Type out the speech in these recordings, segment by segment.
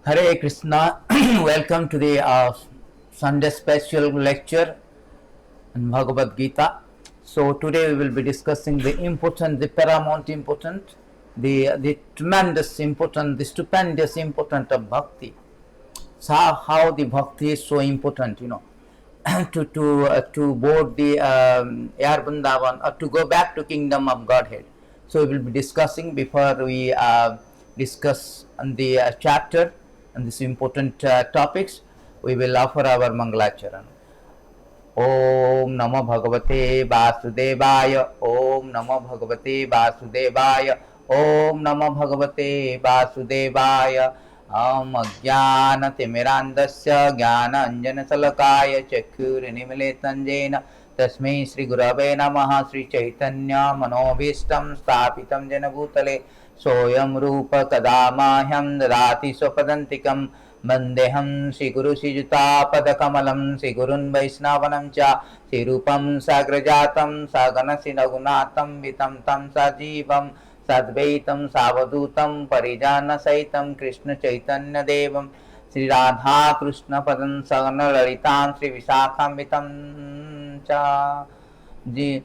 Hare Krishna, welcome to the Sunday special lecture in Bhagavad Gita. So today we will be discussing the important, the paramount important, the tremendous important, the stupendous important of bhakti. So how the bhakti is so important, to board the air Vrindavan or to go back to kingdom of Godhead. So we will be discussing before we discuss on the chapter and this important topics. We will offer our Mangalacharan. Om Namo Bhagavate Vasudevaya. Om Namo Bhagavate Vasudevaya. Om Namo Bhagavate Vasudevaya. Ajnanatimirandasya Jnananjanasalakaya Chakkhurinimilitanjena Tasmai Sri Gurave Namaha Sri Chaitanya Manobhistam Sthapitam Jena Bhutale Soyam Rupa Kadamahyam Dadati Swapadantikam Vandeham Sri Guru Sijuta Padakamalam Sri Gurun Vaisnavanam Cha Sri Rupam Sagrajatam Sagana Sinagunatam Vitam Tam Sajivam Sadvaitam Savadutam Parijana Saitam Krishna Chaitanya Devam Sri Radha Krishna Padam Sagana Lalitam Sri Visakham Vitam Cha Ji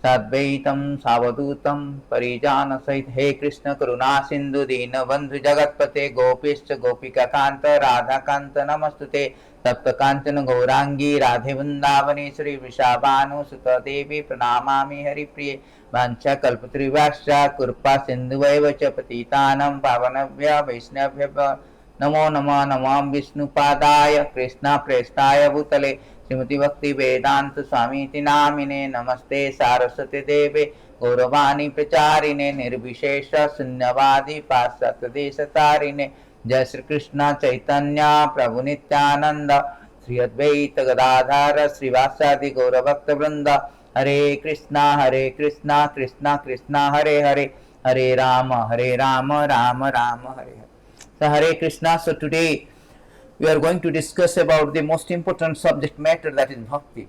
Sadvaitam Savadutam Parijana Sait He Krishna Karuna Sindhu Dina Bandhu Jagatpate Gopishcha Gopika Kanta Radha Kanta Namastute Tapta Kantana Gaurangi Radhe Vrindavani Sri Vrishabhanu Sutta Devi Pranamami Hari Priye Vancha Kalpatrivascha Kurpa Sindhuvaiva Cha Patitanam Pavanavya Vaisnavya Namo Nama Namam Vishnu Padaya Krishna Prestaya Bhutale Srimati Bhakti Vedanta Swami Namine Namaste Saraswati Deve Gauravani Pracharine Nirbhishesha Sunyavadi Pasatadesha Tarine Jai Sri Krishna Chaitanya Prabhu Nityananda Sri Advaita Gadadhara Srivasadi Gauravakta Vrinda Hare Krishna Krishna Krishna Hare Hare Hare Rama Rama Rama Hare Hare. So Hare Krishna. So today we are going to discuss about the most important subject matter, that is bhakti.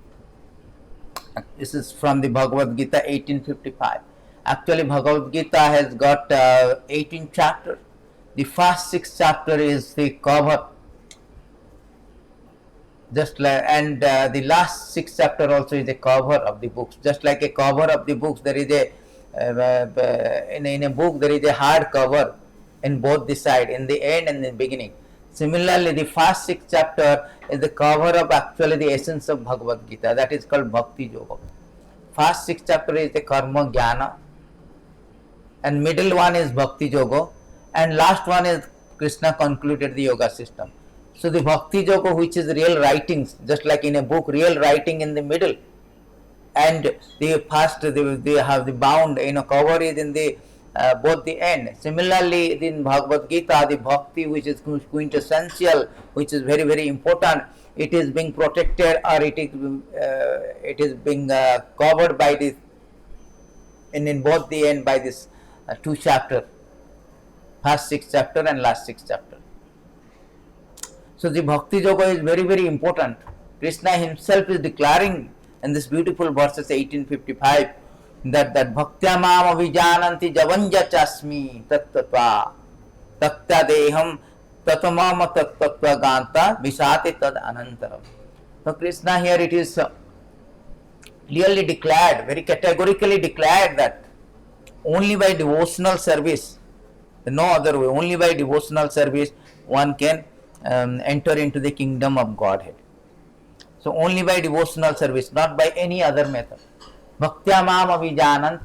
This is from the Bhagavad Gita 1855. Actually Bhagavad Gita has got 18 chapters. The first 6 chapter is the cover, just like, and the last 6 chapter also is the cover of the books. Just like a cover of the books, there is a in a book there is a hard cover in both the side, in the end and in the beginning. Similarly, the first 6 chapter is the cover of actually the essence of Bhagavad Gita, that is called Bhakti Yoga. First 6 chapter is the Karma Jnana, and middle one is Bhakti Yoga, and last one is Krishna concluded the yoga system. So the Bhakti Yoga, which is real writings, just like in a book, real writing in the middle, and the first they have the bound, cover is in the both the end. Similarly, in Bhagavad Gita, the bhakti, which is quintessential, which is very very important, it is being protected, or it is being covered by this, in both the end by this 2 chapter, first 6 chapter and last 6 chapter. So the bhakti yoga is very very important. Krishna himself is declaring in this beautiful verses 1855 that bhaktya mam avijananti javanja chasmi tattatva takta deham tatamama tattatva ganta visate tad anantaram. So Krishna here it is clearly declared, very categorically declared, that only by devotional service, no other way, only by devotional service one can enter into the kingdom of Godhead. So only by devotional service, not by any other method. Bhaktya mam avijanant,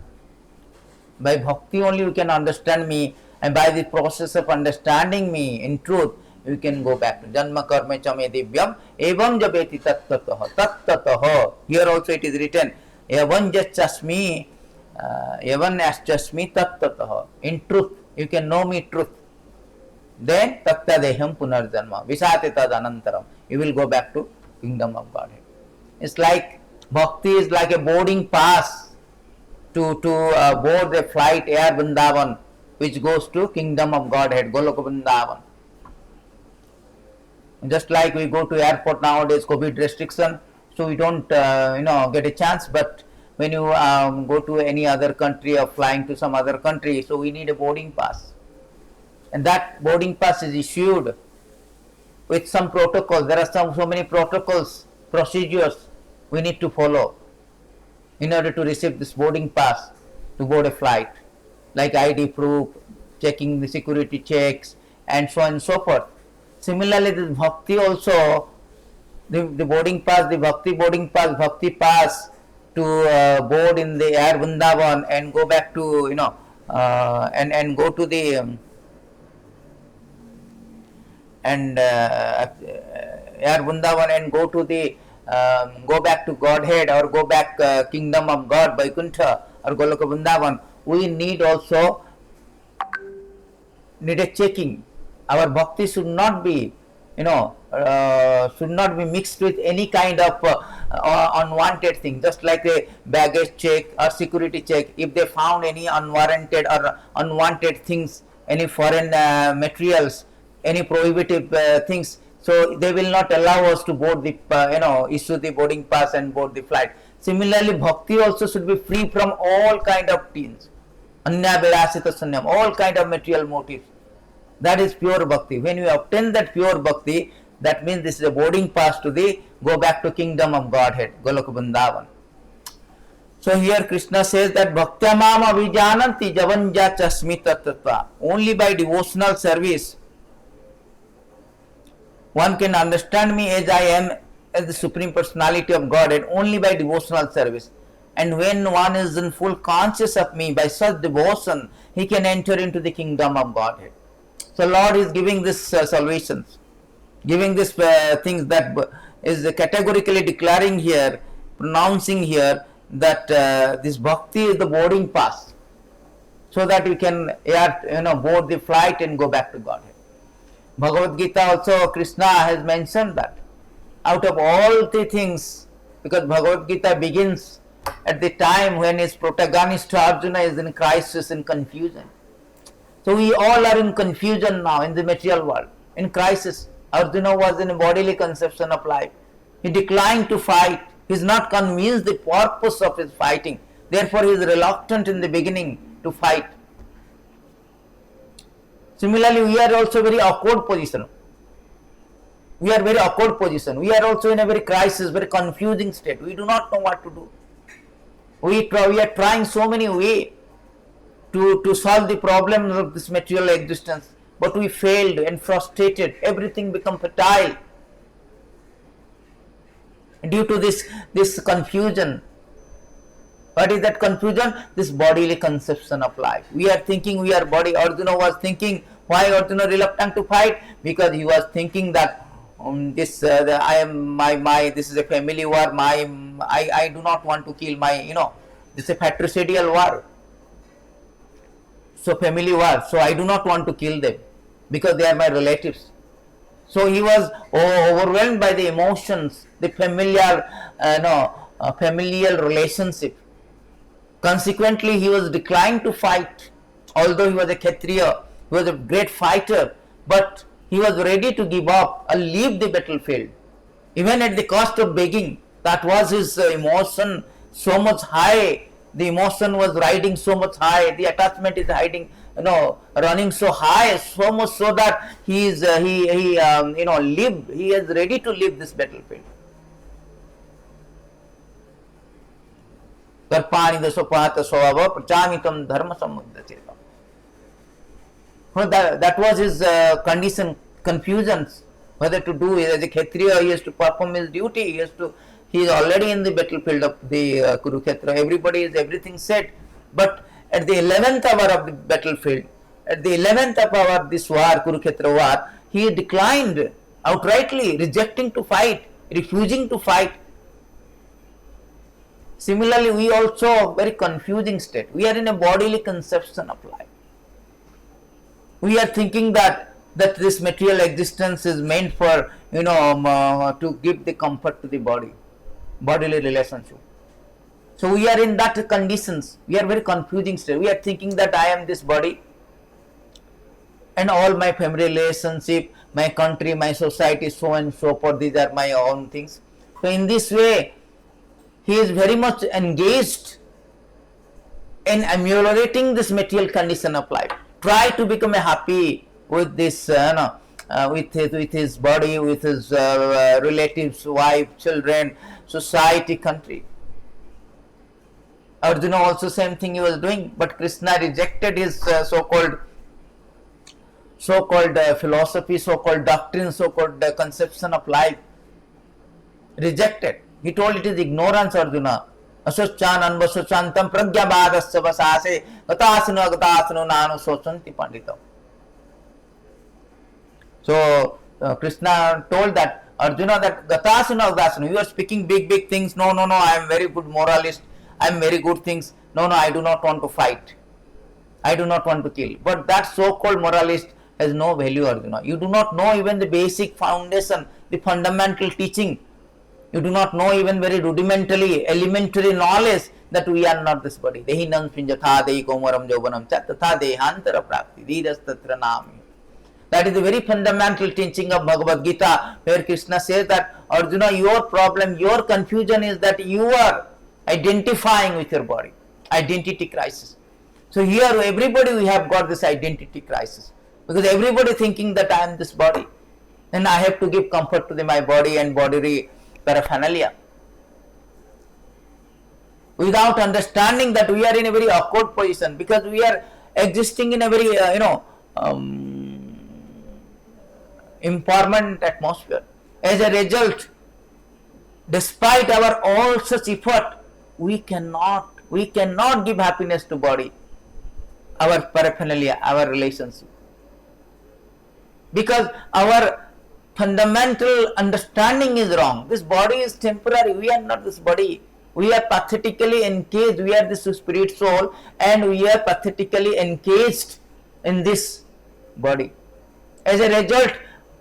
by bhakti only you can understand me, and by the process of understanding me in truth, you can go back to janma karma chame divyam evam jabeti tattataha. Here also it is written evam jachasmi evam aschasmi tattataha. In truth, you can know me truth. Then tatta deham punarjanma visate tad anantaram. You will go back to kingdom of Godhead. It's like bhakti is like a boarding pass to board the flight air Vrindavan, which goes to kingdom of Godhead, Goloka Vrindavan. Just like we go to airport nowadays, COVID restriction, so we don't get a chance. But when you go to any other country or flying to some other country, so we need a boarding pass, and that boarding pass is issued with some protocols. There are so many protocols, procedures we need to follow in order to receive this boarding pass to board a flight, like ID proof, checking the security checks, and so on and so forth. Similarly, this bhakti also, the boarding pass, the bhakti boarding pass, bhakti pass to board in the Air Vrindavan and go back to, and go to the Air Vrindavan and go to the go back to Godhead, or go back kingdom of God, Vaikuntha or Goloka Vrindavan. We need also need a checking. Our bhakti should not be, should not be mixed with any kind of unwanted thing. Just like a baggage check or security check, if they found any unwarranted or unwanted things, any foreign materials, any prohibitive things, so they will not allow us to board the, issue the boarding pass and board the flight. Similarly, bhakti also should be free from all kind of things, anya vilasita sanyam, all kind of material motives. That is pure bhakti. When we obtain that pure bhakti, that means this is a boarding pass to the go back to kingdom of Godhead, Goloka Vrindavan. So here Krishna says that bhaktyamam avijananti javanja chasmi tattva. Only by devotional service one can understand me as I am, as the Supreme Personality of Godhead, only by devotional service. And when one is in full conscious of me, by such devotion, he can enter into the kingdom of Godhead. So Lord is giving this salvations, giving this things that is categorically declaring here, pronouncing here that this bhakti is the boarding pass, so that we can board the flight and go back to Godhead. Bhagavad Gita also, Krishna has mentioned that out of all the things, because Bhagavad Gita begins at the time when his protagonist Arjuna is in crisis and confusion. So we all are in confusion now in the material world, in crisis. Arjuna was in a bodily conception of life. He declined to fight. He is not convinced the purpose of his fighting. Therefore, he is reluctant in the beginning to fight. Similarly, we are also very awkward position. We are very awkward position. We are also in a very crisis, very confusing state. We do not know what to do. We are trying so many ways to solve the problems of this material existence, but we failed and frustrated. Everything become futile due to this confusion. What is that confusion? This bodily conception of life. We are thinking we are body. Arjuna was thinking. Why Arjuna reluctant to fight? Because he was thinking that this is a family war. I do not want to kill this is a fratricidal war. So family war. So I do not want to kill them because they are my relatives. So he was overwhelmed by the emotions, the familial relationship. Consequently, he was declined to fight. Although he was a Kshatriya, he was a great fighter, but he was ready to give up and leave the battlefield, even at the cost of begging. That was his emotion so much high. The emotion was riding so much high. The attachment is running so high, so much so that he is He is ready to leave this battlefield. Karpani dasopata swabhava prachamitam dharma samuddachetam. That was his condition, confusions, whether to do as a Kshatriya. He has to perform his duty. He is already in the battlefield of the Kurukshetra. Everything said. But at the 11th hour of the battlefield, at the 11th hour of this war, Kurukshetra war, he declined outrightly, rejecting to fight, refusing to fight. Similarly, we also very confusing state. We are in a bodily conception of life. We are thinking that this material existence is meant for to give the comfort to the body, bodily relationship. So we are in that conditions. We are very confusing state. We are thinking that I am this body, and all my family relationship, my country, my society, so and so forth. These are my own things. So in this way, he is very much engaged in ameliorating this material condition of life. Try to become happy with this with his body, with his relatives, wife, children, society, country. Arjuna also same thing he was doing, but Krishna rejected his so-called philosophy, so-called doctrine, so-called conception of life. Rejected. He told it is ignorance, Arjuna. Asochan anvasochantam pragyabhadasya vasase gatasanu nanu sochanti pandita. So Krishna told that Arjuna that gatasanu, you are speaking big things. No, I am very good moralist. I am very good things. No, I do not want to fight. I do not want to kill. But that so-called moralist has no value, Arjuna. You do not know even the basic foundation, the fundamental teaching. You do not know even very rudimentary, elementary knowledge that we are not this body. Dehinam pinjatha dehi komaram jovanam chattatha dehantara prapti dhirastatra nami. That is the very fundamental teaching of Bhagavad Gita, where Krishna says that Arjuna, your problem, your confusion is that you are identifying with your body. Identity crisis. So here everybody we have got this identity crisis. Because everybody thinking that I am this body. And I have to give comfort to my body and bodily paraphernalia. Without understanding that we are in a very awkward position, because we are existing in a very, empowerment atmosphere. As a result, despite our all such effort, we cannot give happiness to body, our paraphernalia, our relationship. Because our fundamental understanding is wrong. This body is temporary. We are not this body. We are pathetically encaged. We are this spirit soul, and we are pathetically encaged in this body. As a result,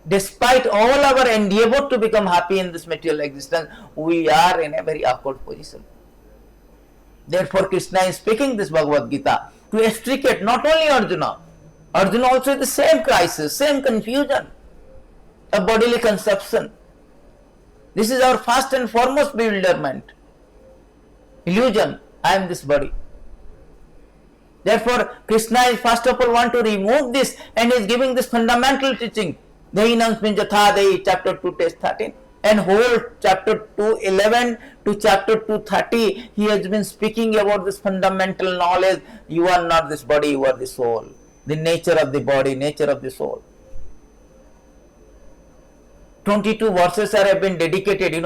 despite all our endeavor to become happy in this material existence, we are in a very awkward position. Therefore, Krishna is speaking this Bhagavad Gita to extricate not only Arjuna. Arjuna also has the same crisis, same confusion, a bodily conception. This is our first and foremost bewilderment, illusion. I am this body. Therefore, Krishna is first of all want to remove this, and is giving this fundamental teaching. Dehinam pinjatha dehi, chapter 2, text 13. And whole chapter 2:11 to chapter 2:30, he has been speaking about this fundamental knowledge. You are not this body, you are the soul. The nature of the body, nature of the soul. 22 verses have been dedicated,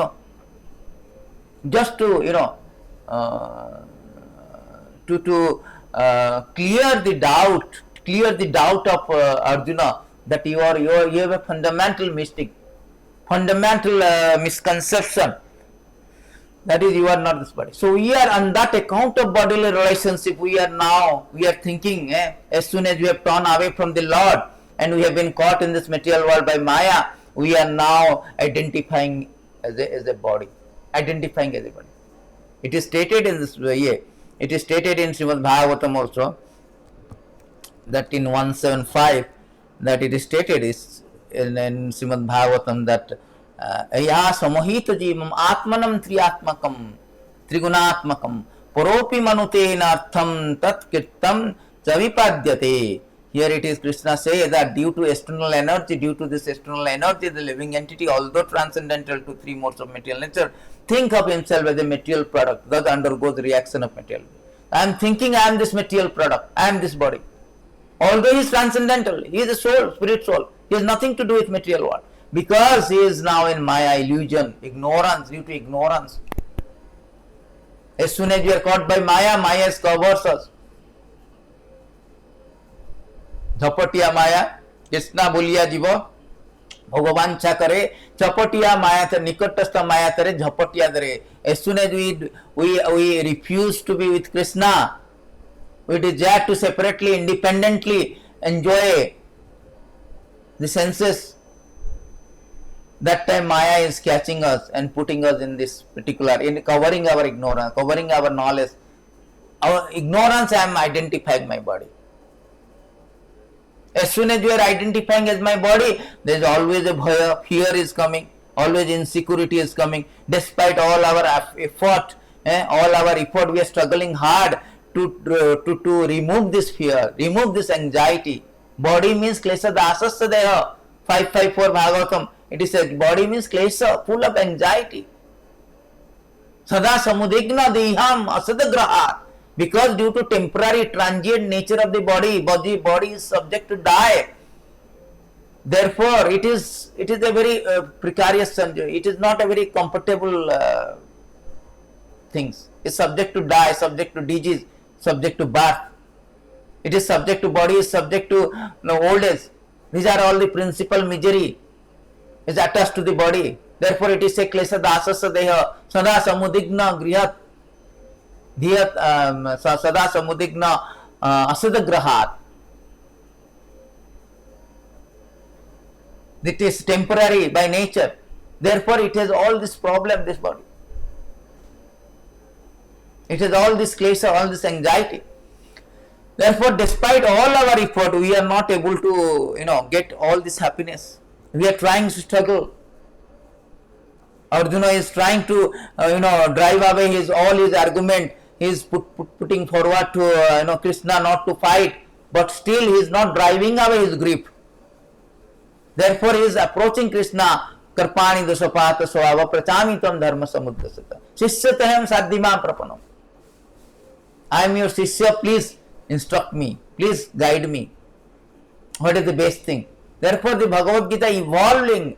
just to, clear the doubt of Arjuna that you have a fundamental mistake, fundamental misconception, that is, you are not this body. So we are on that account of bodily relationship, we are thinking, as soon as we have turned away from the Lord and we have been caught in this material world by Maya, we are now identifying as a body, identifying as a body. It is stated in this way. It is stated in Srimad Bhagavatam also, that in 175, that it is stated is in Srimad Bhagavatam that Aya samohita jivam atmanam triyatmakam trigunatmakam paropi manutena artham tat kirtam chavipadyate. Here it is Krishna says that due to external energy, the living entity, although transcendental to three modes of material nature, think of himself as a material product, thus undergoes the reaction of material. I am thinking I am this material product, I am this body. Although he is transcendental, he is a soul, spirit soul, he has nothing to do with material world. Because he is now in Maya, illusion, ignorance, due to ignorance. As soon as we are caught by Maya, Maya covers us. झपटिया माया कृष्णा बोलिया जीव भगवान छा करे झपटिया माया थे निकटस्थ माया तरे झपटिया दरे. As soon as we refuse to be with Krishna, we desire to separately, independently enjoy the senses. That time Maya is catching us and putting us in this particular, in covering our ignorance, covering our knowledge. Our ignorance, I am identifying my body. As soon as you are identifying as my body, there is always a bhaya, fear is coming, always insecurity is coming. Despite all our effort, we are struggling hard to remove this fear, remove this anxiety. Body means klesha dasasya deha. 554 Bhagavatam, it is said body means klesha, full of anxiety. Sada samudigna diham asadagrahat. Because due to temporary transient nature of the body is subject to die. Therefore, it is a very precarious, it is not a very comfortable things. It is subject to die, subject to disease, subject to birth. It is subject to body, is subject to old age. These are all the principal misery is attached to the body. Therefore, it is a klesha dasasya deha sada samudigna grihat dhyat sada samudigna asadagrahat. It is temporary by nature. Therefore, it has all this problem, this body. It has all this klesha, all this anxiety. Therefore, despite all our effort, we are not able to, get all this happiness. We are trying to struggle. Arjuna is trying to, drive away all his argument. He is putting forward to, Krishna not to fight, but still he is not driving away his grief. Therefore, he is approaching Krishna. Karpani dosapata swava prachami tam dharma samudrasata. Sishyataham sadhimam prapanam. I am your Sishya, please instruct me, please guide me. What is the best thing? Therefore, the Bhagavad Gita evolving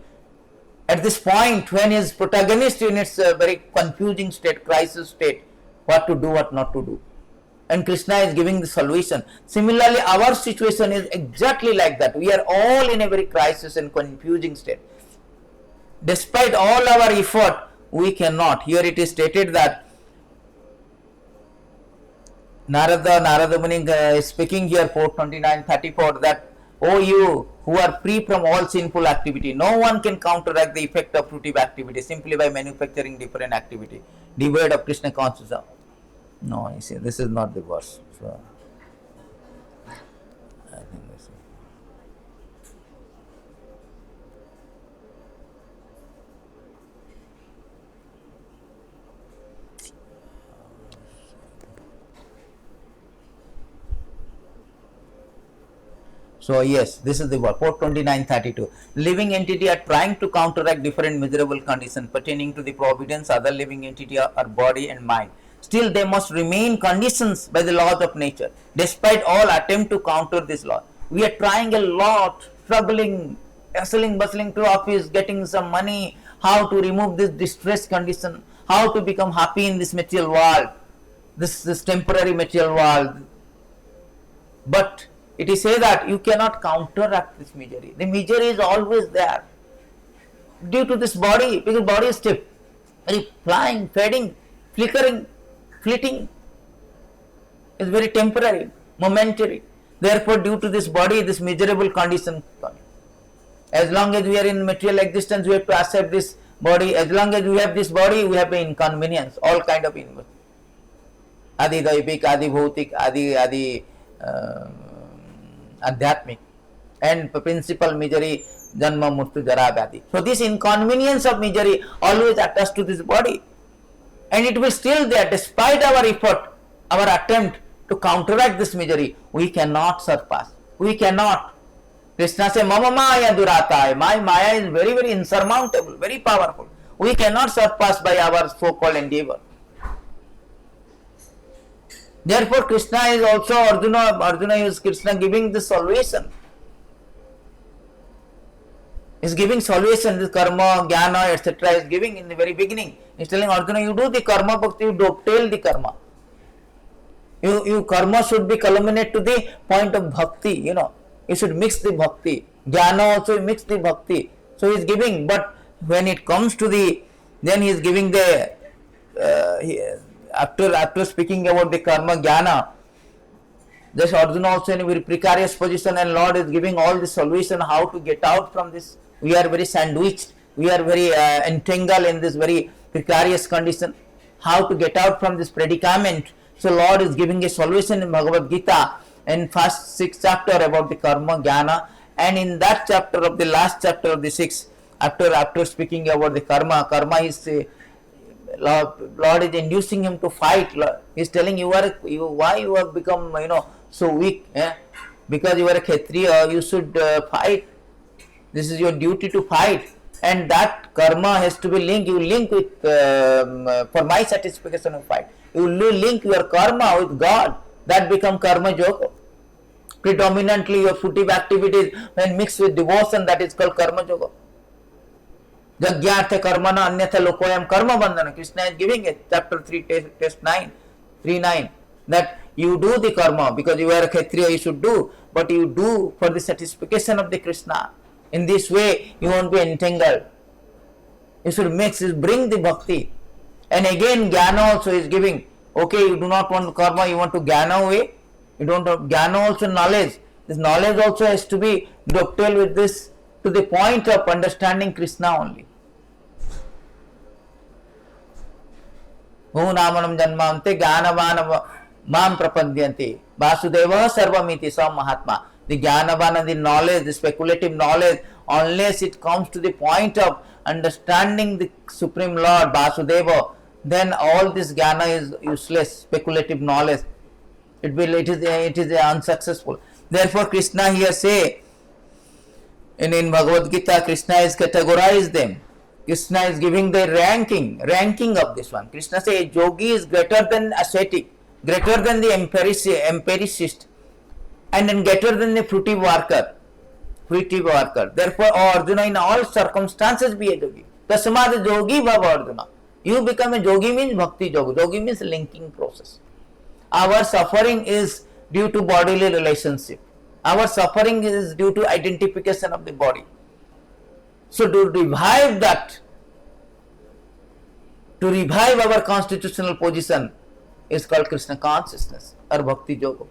at this point when his protagonist in its very confusing state, crisis state, what to do, what not to do. And Krishna is giving the solution. Similarly, our situation is exactly like that. We are all in a very crisis and confusing state. Despite all our effort, we cannot. Here it is stated that Narada Muni is speaking here, 429:34, that, O you who are free from all sinful activity, no one can counteract the effect of fruitive activity simply by manufacturing different activity, devoid of Krishna consciousness. No, you see, this is not the verse. So, I think this is. So yes, this is the word, 429:32. Living entity are trying to counteract different miserable conditions pertaining to the providence other living entity are body and mind. Still they must remain conditions by the laws of nature. Despite all attempt to counter this law, we are trying a lot, struggling, hustling, bustling to office, getting some money, how to remove this distress condition, how to become happy in this material world, this temporary material world. But it is said that you cannot counteract this misery. The misery is always there due to this body, because body is stiff, very flying, fading, flickering, fleeting, is very temporary, momentary. Therefore, due to this body, this miserable condition, as long as we are in material existence, we have to accept this body. As long as we have this body, we have an inconvenience, all kind of inconvenience. Adi daivik, adi bhautik, adi adhyatmic, and principal misery, janma murtu jara vyadi. So this inconvenience of misery always attached to this body, and it will still there despite our effort, our attempt to counteract this misery. We cannot surpass. We cannot. Krishna says, Mama Maya Durata. My Maya is very, very insurmountable, very powerful. We cannot surpass by our so-called endeavor. Therefore, Krishna is also Arjuna is Krishna giving the solution. He is giving solution, this karma, jnana, etc. is giving in the very beginning. He is telling Arjuna, you do the karma bhakti, you dovetail the karma. You karma should be culminate to the point of bhakti, You should mix the bhakti. Jnana also mix the bhakti. So he is giving, but when it comes to then he is giving the, after speaking about the karma jnana, this Arjuna also in a very precarious position, and Lord is giving all the solution how to get out from this. We are very sandwiched, we are very entangled in this very precarious condition. How to get out from this predicament? So Lord is giving a solution in Bhagavad Gita in first 6 chapter about the karma jnana, and in that chapter of the last chapter of the 6, after speaking about the karma is Lord is inducing him to fight. He is telling why you have become so weak, because you are a Kshatriya, you should fight. This is your duty to fight, and that karma has to be linked. You link with for my satisfaction of fight. You link your karma with God. That become karma yoga. Predominantly, your footive activities when mixed with devotion, that is called karma yoga. Jagyartha karmana anyatha lokoyam karma bandhana. Krishna is giving it, chapter 3, test 9, 3:9, that you do the karma because you are a Kshatriya, you should do, but you do for the satisfaction of the Krishna. In this way, you won't be entangled. You should mix, bring the bhakti. And again, jnana also is giving. Okay, you do not want karma, you want to jnana away. You don't have jnana also knowledge. This knowledge also has to be dovetailed with this to the point of understanding Krishna only. Namanam janmante jnanavan mam prapadyanti vasudeva sarvamiti sam mahatma. The jnanavan, the knowledge, the speculative knowledge, unless it comes to the point of understanding the Supreme Lord Vasudeva, then all this jnana is useless. Speculative knowledge, it is unsuccessful. Therefore, Krishna here say in Bhagavad Gita, Krishna is categorized them. Krishna is giving the ranking of this one. Krishna says yogi is greater than ascetic, greater than the empiricist, and then greater than the fruitive worker. Therefore, Arjuna, in all circumstances be a yogi. Tasmad yogi bhava Arjuna. You become a yogi means bhakti yoga. Yogi means linking process. Our suffering is due to bodily relationship. Our suffering is due to identification of the body. So to revive that, to revive our constitutional position is called Krishna consciousness or bhakti yoga.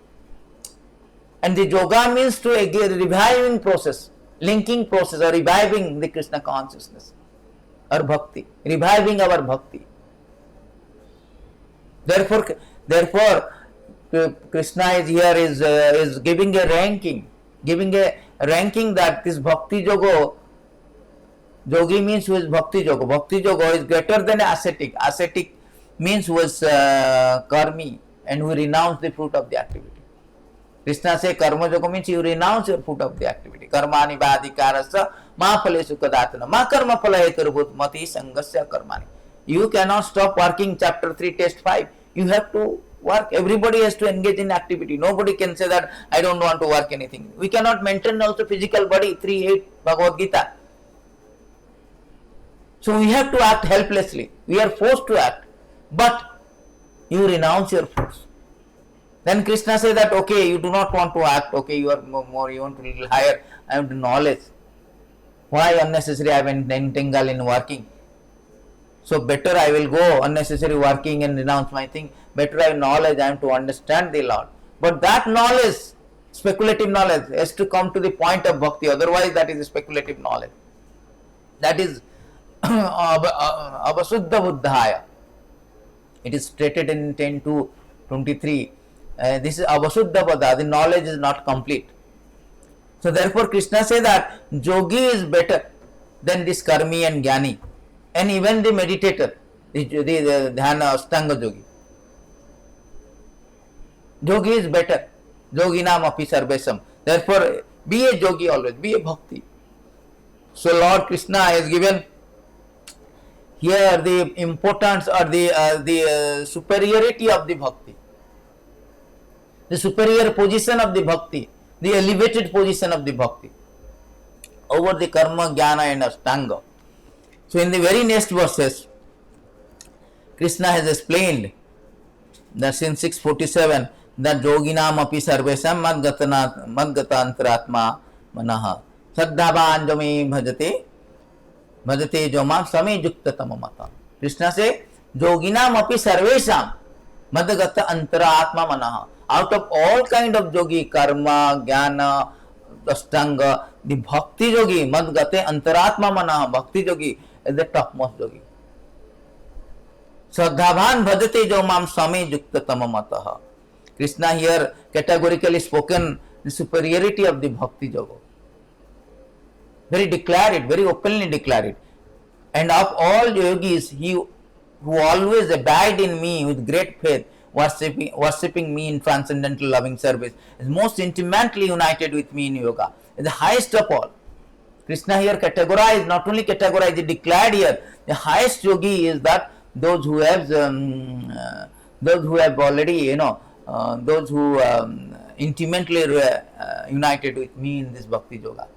And the yoga means to a reviving process, linking process or reviving the Krishna consciousness or bhakti, reviving our bhakti. Therefore, Krishna is here is giving a ranking that this bhakti yoga, yogi means who is bhakti yoga. Bhakti yoga is greater than ascetic. Ascetic means who is karmi and who renounce the fruit of the activity. Krishna says karma yoga means you renounce your fruit of the activity. Karmani vadhikarasya ma phalesu kadatana ma karma phala heturubhut mati sangasya karmani. You cannot stop working, chapter 3, test 5. You have to work. Everybody has to engage in activity. Nobody can say that I don't want to work anything. We cannot maintain also physical body, 3:8 Bhagavad Gita. So we have to act helplessly. We are forced to act. But you renounce your fruits. Then Krishna says that okay, you do not want to act, okay, you are more, you want a little higher, I have knowledge. Why unnecessary I am entangled in working? So better I will go unnecessary working and renounce my thing. Better I have knowledge, I am to understand the Lord. But that knowledge, speculative knowledge, has to come to the point of bhakti. Otherwise, that is speculative knowledge. That is avasuddha buddhaya. It is stated in 10:2-23. This is avasuddha buddha. The knowledge is not complete. So therefore, Krishna says that yogi is better than this karmi and jnani, and even the meditator, the dhyana astanga yogi. Yogi is better. Yoginam api sarvesam. Therefore, be a yogi always, be a bhakti. So Lord Krishna has given here the importance or the superiority of the bhakti, the superior position of the bhakti, the elevated position of the bhakti over the karma, jnana and astanga. So in the very next verses, Krishna has explained that in 6:47 that yoginam api sarvesam madgata antaratma manaha saddhavan jami bhajate jomam same yukta tamamata. Krishna says yoginam api sarvesam madgata antaratma manaha. Out of all kind of yogi, karma, jnana, astanga, the bhakti yogi, madgate antaratma manaha, bhakti yogi is the topmost yogi. Saddhavan bhajate jomam same yukta tamamata. Krishna here categorically spoken the superiority of the bhakti yoga. Very declared it, very openly declared it. And of all yogis, he who always abide in me with great faith, worshipping me in transcendental loving service, is most intimately united with me in yoga, is the highest of all. Krishna here categorized, not only categorized, he declared here, the highest yogi is that those who have already, those who intimately united with me in this bhakti yoga.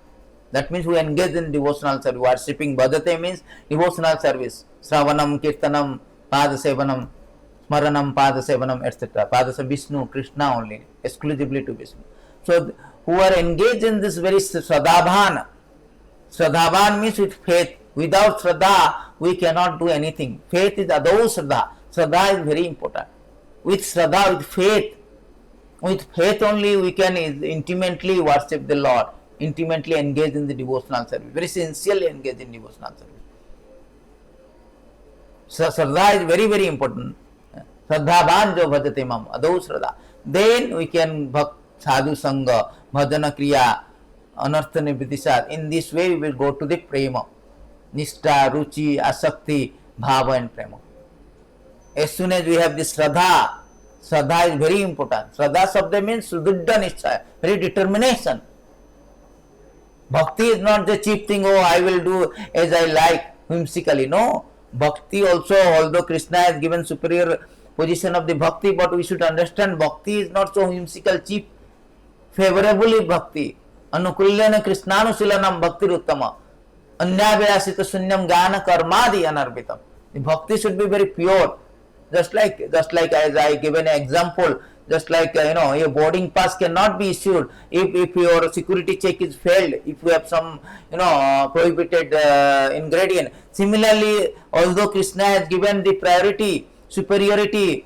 That means who engage in devotional service. Worshipping bhajate means devotional service. Sravanam, Kirtanam, Padasevanam, Smaranam, Padasevanam, etc. Padasa Vishnu, Krishna only, exclusively to Vishnu. So who are engaged in this very Shraddhabhan. Shraddhabhan means with faith. Without Shraddha, we cannot do anything. Faith is Adau Shraddha. Shraddha is very important. With Shraddha, with faith only we can intimately worship the Lord, intimately engage in the devotional service, very sincerely engage in devotional service. So Shraddha is very, very important. Shraddhabhan jo bhajate mam, Adau Shraddha. Then we can sadhu sangha, bhajana kriya, anartha nivritisad. In this way we will go to the prema. Nishtha, ruchi, asakti, bhava and prema. As soon as we have this Shraddha, Shraddha is very important. Shraddha sabda means Suddha Nishchaya, very determination. Bhakti is not the cheap thing, oh I will do as I like, whimsically. No. Bhakti also, although Krishna has given superior position of the Bhakti, but we should understand Bhakti is not so whimsical, cheap. Favorably Bhakti. Anukulyana Krishnanushilanam Bhakti Ruttama. Anyabhyasita Sunyam Gana Karmadi Anarbitam. The Bhakti should be very pure. Just like as I given an example, just like a boarding pass cannot be issued if your security check is failed, if you have some prohibited ingredient. Similarly, although Krishna has given the priority, superiority,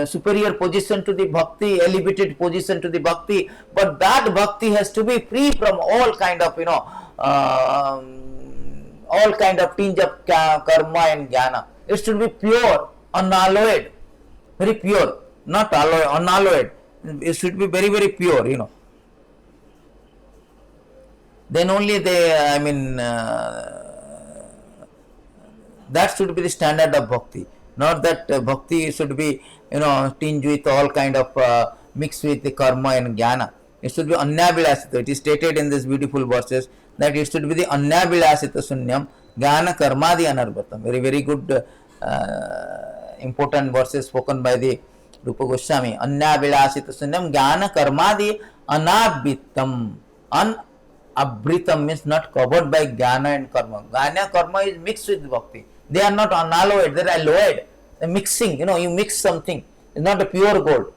superior position to the bhakti, elevated position to the bhakti, but that bhakti has to be free from all kind of tinge of karma and jnana. It should be pure, unalloyed, very pure, not alloyed, unalloyed. It should be very, very pure, Then only that should be the standard of bhakti. Not that bhakti should be, tinged with all kind of mixed with the karma and jnana. It should be anyabhilasita. It is stated in these beautiful verses that it should be the anyabhilasita sunyam jnana karmadi anarbatam. Very, very good, important verses spoken by the Rupa Goswami. Anyabhilasita sunyam jnana karmadi anabhitam. Anabhritam means not covered by jnana and karma. Jnana karma is mixed with bhakti. They are not unalloyed, they are alloyed. The mixing, you mix something. It's not a pure gold.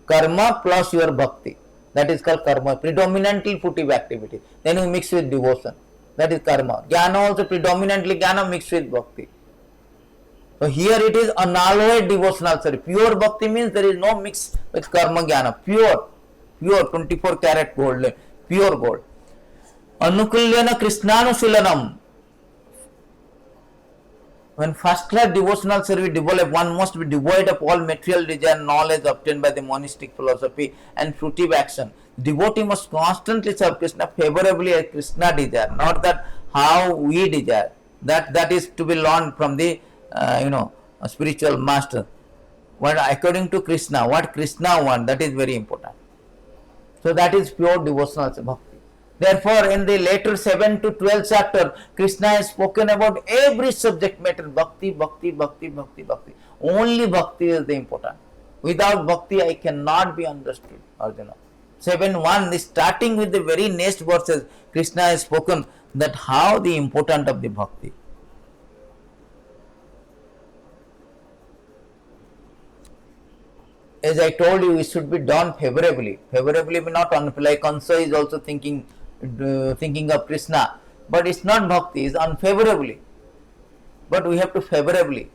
Karma plus your bhakti. That is called karma. Predominantly fruitive activity. Then you mix with devotion. That is karma. Jnana also predominantly jnana mixed with bhakti. So here it is unalloyed devotional service. Pure bhakti means there is no mix with karma jnana. Pure 24 karat gold, pure gold. Anukulyana Krishnanushilanam. When first class devotional service develop, one must be devoid of all material desire, knowledge obtained by the monistic philosophy and fruitive action. Devotee must constantly serve Krishna favorably as Krishna desire, not that how we desire. That is to be learned from the a spiritual master. What according to Krishna, what Krishna wants, that is very important. So that is pure devotional bhakti. Therefore, in the later 7 to 12 chapter, Krishna has spoken about every subject matter. Bhakti, bhakti, bhakti, bhakti, bhakti. Only bhakti is the important. Without bhakti, I cannot be understood, Arjuna. 7.1, starting with the very next verses, Krishna has spoken that how the importance of the bhakti. As I told you, it should be done favorably. Favorably, not like Kansa is also thinking of Krishna, but it's not bhakti, it's unfavorably. But we have to favorably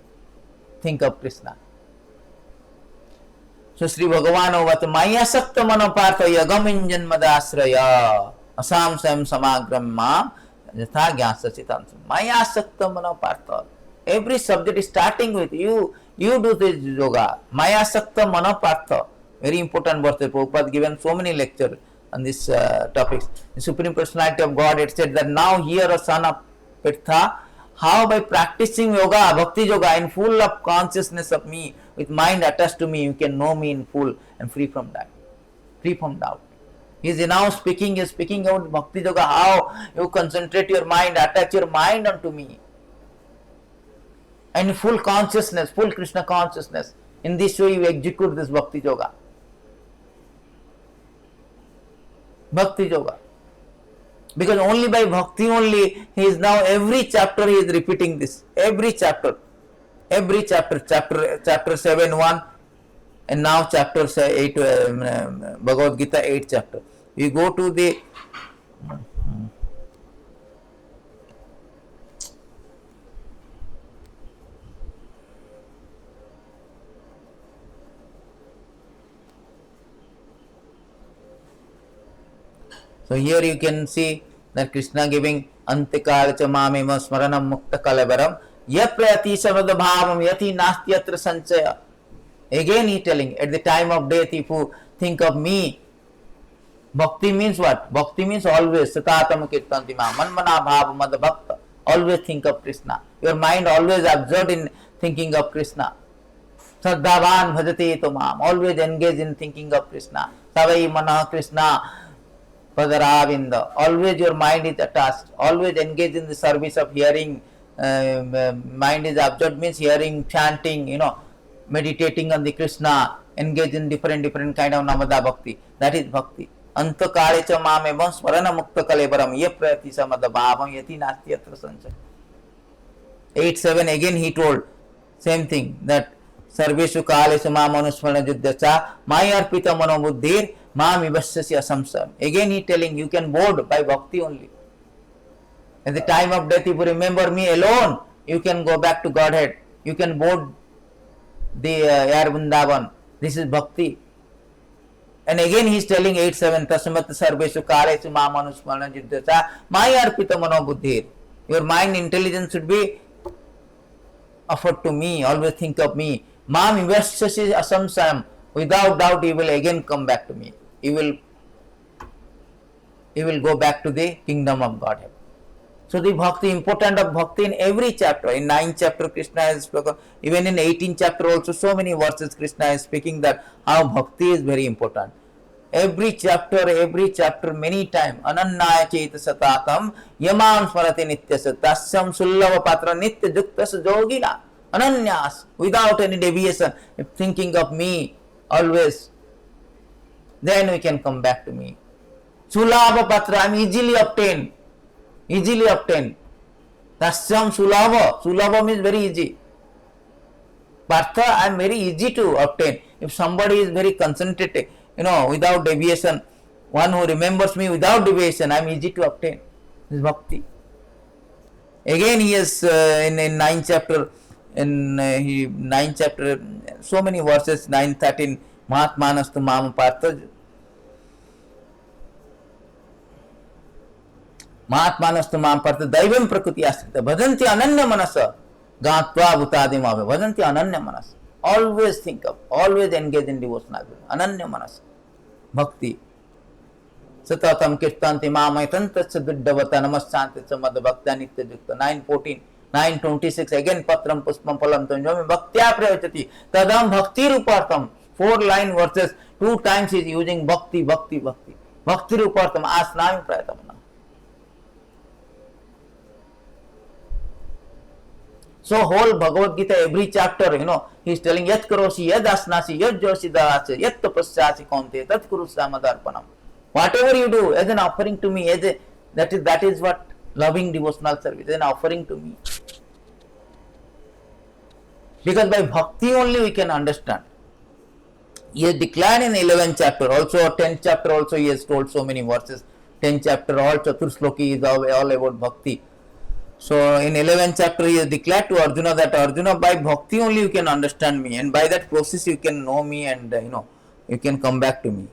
think of Krishna. So Sri Bhagavan Ovat Maya Sakta Manopartha Yagam Janmadasraya Asam Sam Samagram Ma Yatha Gyasa Chitansu. Maya Sakta Manopartha. Every subject is starting with you do this yoga. Maya Sakta Manopartha. Very important verse. Prabhupada given so many lectures on these topics. The Supreme Personality of God, it said that now here a son of Pirtha, how by practicing yoga, bhakti yoga, in full of consciousness of me, with mind attached to me, you can know me in full and free from that, free from doubt. He is now speaking, he is speaking about Bhakti Yoga, how you concentrate your mind, attach your mind unto me. And full consciousness, full Krishna consciousness. In this way you execute this Bhakti Yoga. Bhakti Yoga. Because only by Bhakti only, he is now, every chapter he is repeating this. Every chapter, chapter 7, 1, and now chapter 8, Bhagavad Gita 8 chapter. You go to the so here you can see that Krishna giving Antikal cha mamema smaranam mukta kalabaram yaprati samad bhavam yati nasti yatra sanchaya. Again he telling, at the time of death, if you think of me, bhakti means what? Bhakti means always, satatam kirtanti ma, manmana bhava mad bhakta, always think of Krishna. Your mind always absorbed in thinking of Krishna. Sadhavan bhajate tumam, always engaged in thinking of Krishna. Savai mana Krishna padaravinda, always your mind is attached, always engaged in the service of hearing. Mind is absorbed means hearing, chanting, meditating on the Krishna, engage in different kind of namada bhakti. That is bhakti. Anta kale cha mameva smarana mukta kalebaram ye prati samada bhavam yati nasti yatra sanchaya. 8:7 again he told same thing, that sarveshu kalesu mam anusmarana juddhacha mayarpita manobuddhir mam vivasyasya samsam. Again he telling, you can board by bhakti only. At the time of death, if you remember me alone, you can go back to Godhead. You can board the air Vrindavan. This is bhakti. And again he is telling 8:7 tasmat sarveshu kalesu mam anusmarana juddhacha mayarpita manobuddhir. Your mind intelligence should be offered to me, always think of me. Mam vivasyasya asamsam, without doubt he will again come back to me. He will go back to the kingdom of Godhead. So the bhakti, important of bhakti in every chapter. In 9th chapter Krishna has spoken, even in 18th chapter also so many verses Krishna is speaking that how bhakti is very important. Every chapter many times. Anannaya cheta satatam yamam smarati nityasa tasyam sullava patra nitya juktas jogina. Ananyas, without any deviation, thinking of me always, then we can come back to me. Sulava patra, I am easily obtained. Tasyam sulava means very easy. Partha, I am very easy to obtain. If somebody is very concentrated, without deviation, one who remembers me without deviation, I am easy to obtain. This is bhakti. Again he is in 9th chapter, so many verses, 9:13, Mahatmanastu Mama Partha. Mahatmanastu Mam Partha Daivam Prakriti Asrita Bhajanti Ananya Manasa Gatva Bhutadi Mave Bhajanti Ananya Manasa. Always think of, always engage in devotional Ananya Manasa Bhakti. Satatam Kirtanti Mamaitan Tatsa Viddavata Namasyanti Samad Bhakta Nitya Jukta. 9:14, 9:26 again Patram Puspam Palam Tanjami Bhaktya Prayachati Tadam Bhakti Rupartam. 4-line verses, 2 times he is using Bhakti Rupartam Asnami Prayatamana. So whole Bhagavad Gita, every chapter, he is telling yat karosi, yad asnasi, yad josidasi, yat tapasyasi konte, tat kurusamadharpanam. Whatever you do as an offering to me, that is what loving devotional service, an offering to me. Because by bhakti only we can understand. He has declared in 11th chapter, also 10th chapter also he has told so many verses. 10th chapter all Chaturshloki is all about bhakti. So in 11th chapter he has declared to Arjuna that Arjuna, by bhakti only you can understand me, and by that process you can know me, and you can come back to me.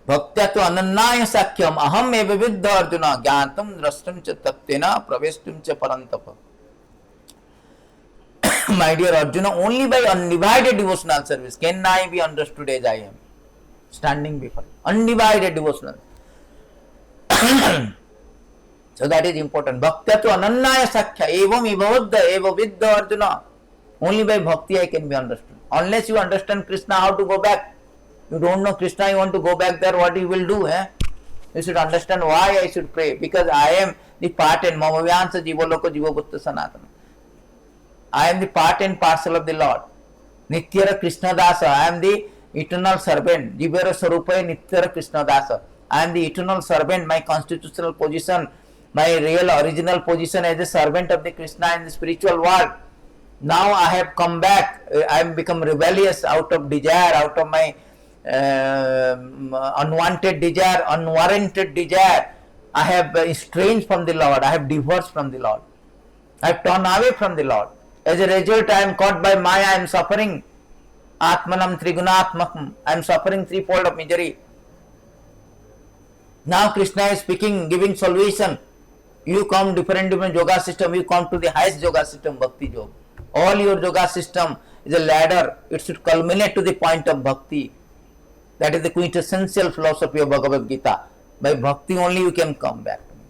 Bhaktya tu anannaya sakyam aham eva viddha Arjuna gyantam drashtam cha tattena praveshtum cha parantapa. My dear Arjuna, only by undivided devotional service can I be understood as I am, standing before you. Undivided devotional. So that is important. Bhaktya tu anannaya sakhya evam eva viddha Arjuna. Only by bhakti I can be understood. Unless you understand Krishna, how to go back? You don't know Krishna, you want to go back there, what you will do? You should understand why I should pray. Because I am the part and Mamavyansa Jivoloko Jivabhutta Sanatana. I am the part and parcel of the Lord. Nityara Krishna Dasa. I am the eternal servant. Jivara Sarupai Nityara Krishna Dasa. I am the eternal servant. My constitutional position, my real original position as a servant of the Krishna in the spiritual world. Now I have come back. I have become rebellious out of desire, out of my unwanted desire, unwarranted desire. I have estranged from the Lord. I have divorced from the Lord. I have turned away from the Lord. As a result, I am caught by Maya. I am suffering. Atmanam Trigunatmakam. I am suffering threefold of misery. Now Krishna is speaking, giving solution. You come different yoga system. You come to the highest yoga system, Bhakti Yoga. All your yoga system is a ladder. It should culminate to the point of Bhakti. That is the quintessential philosophy of Bhagavad Gita. By Bhakti only you can come back to me.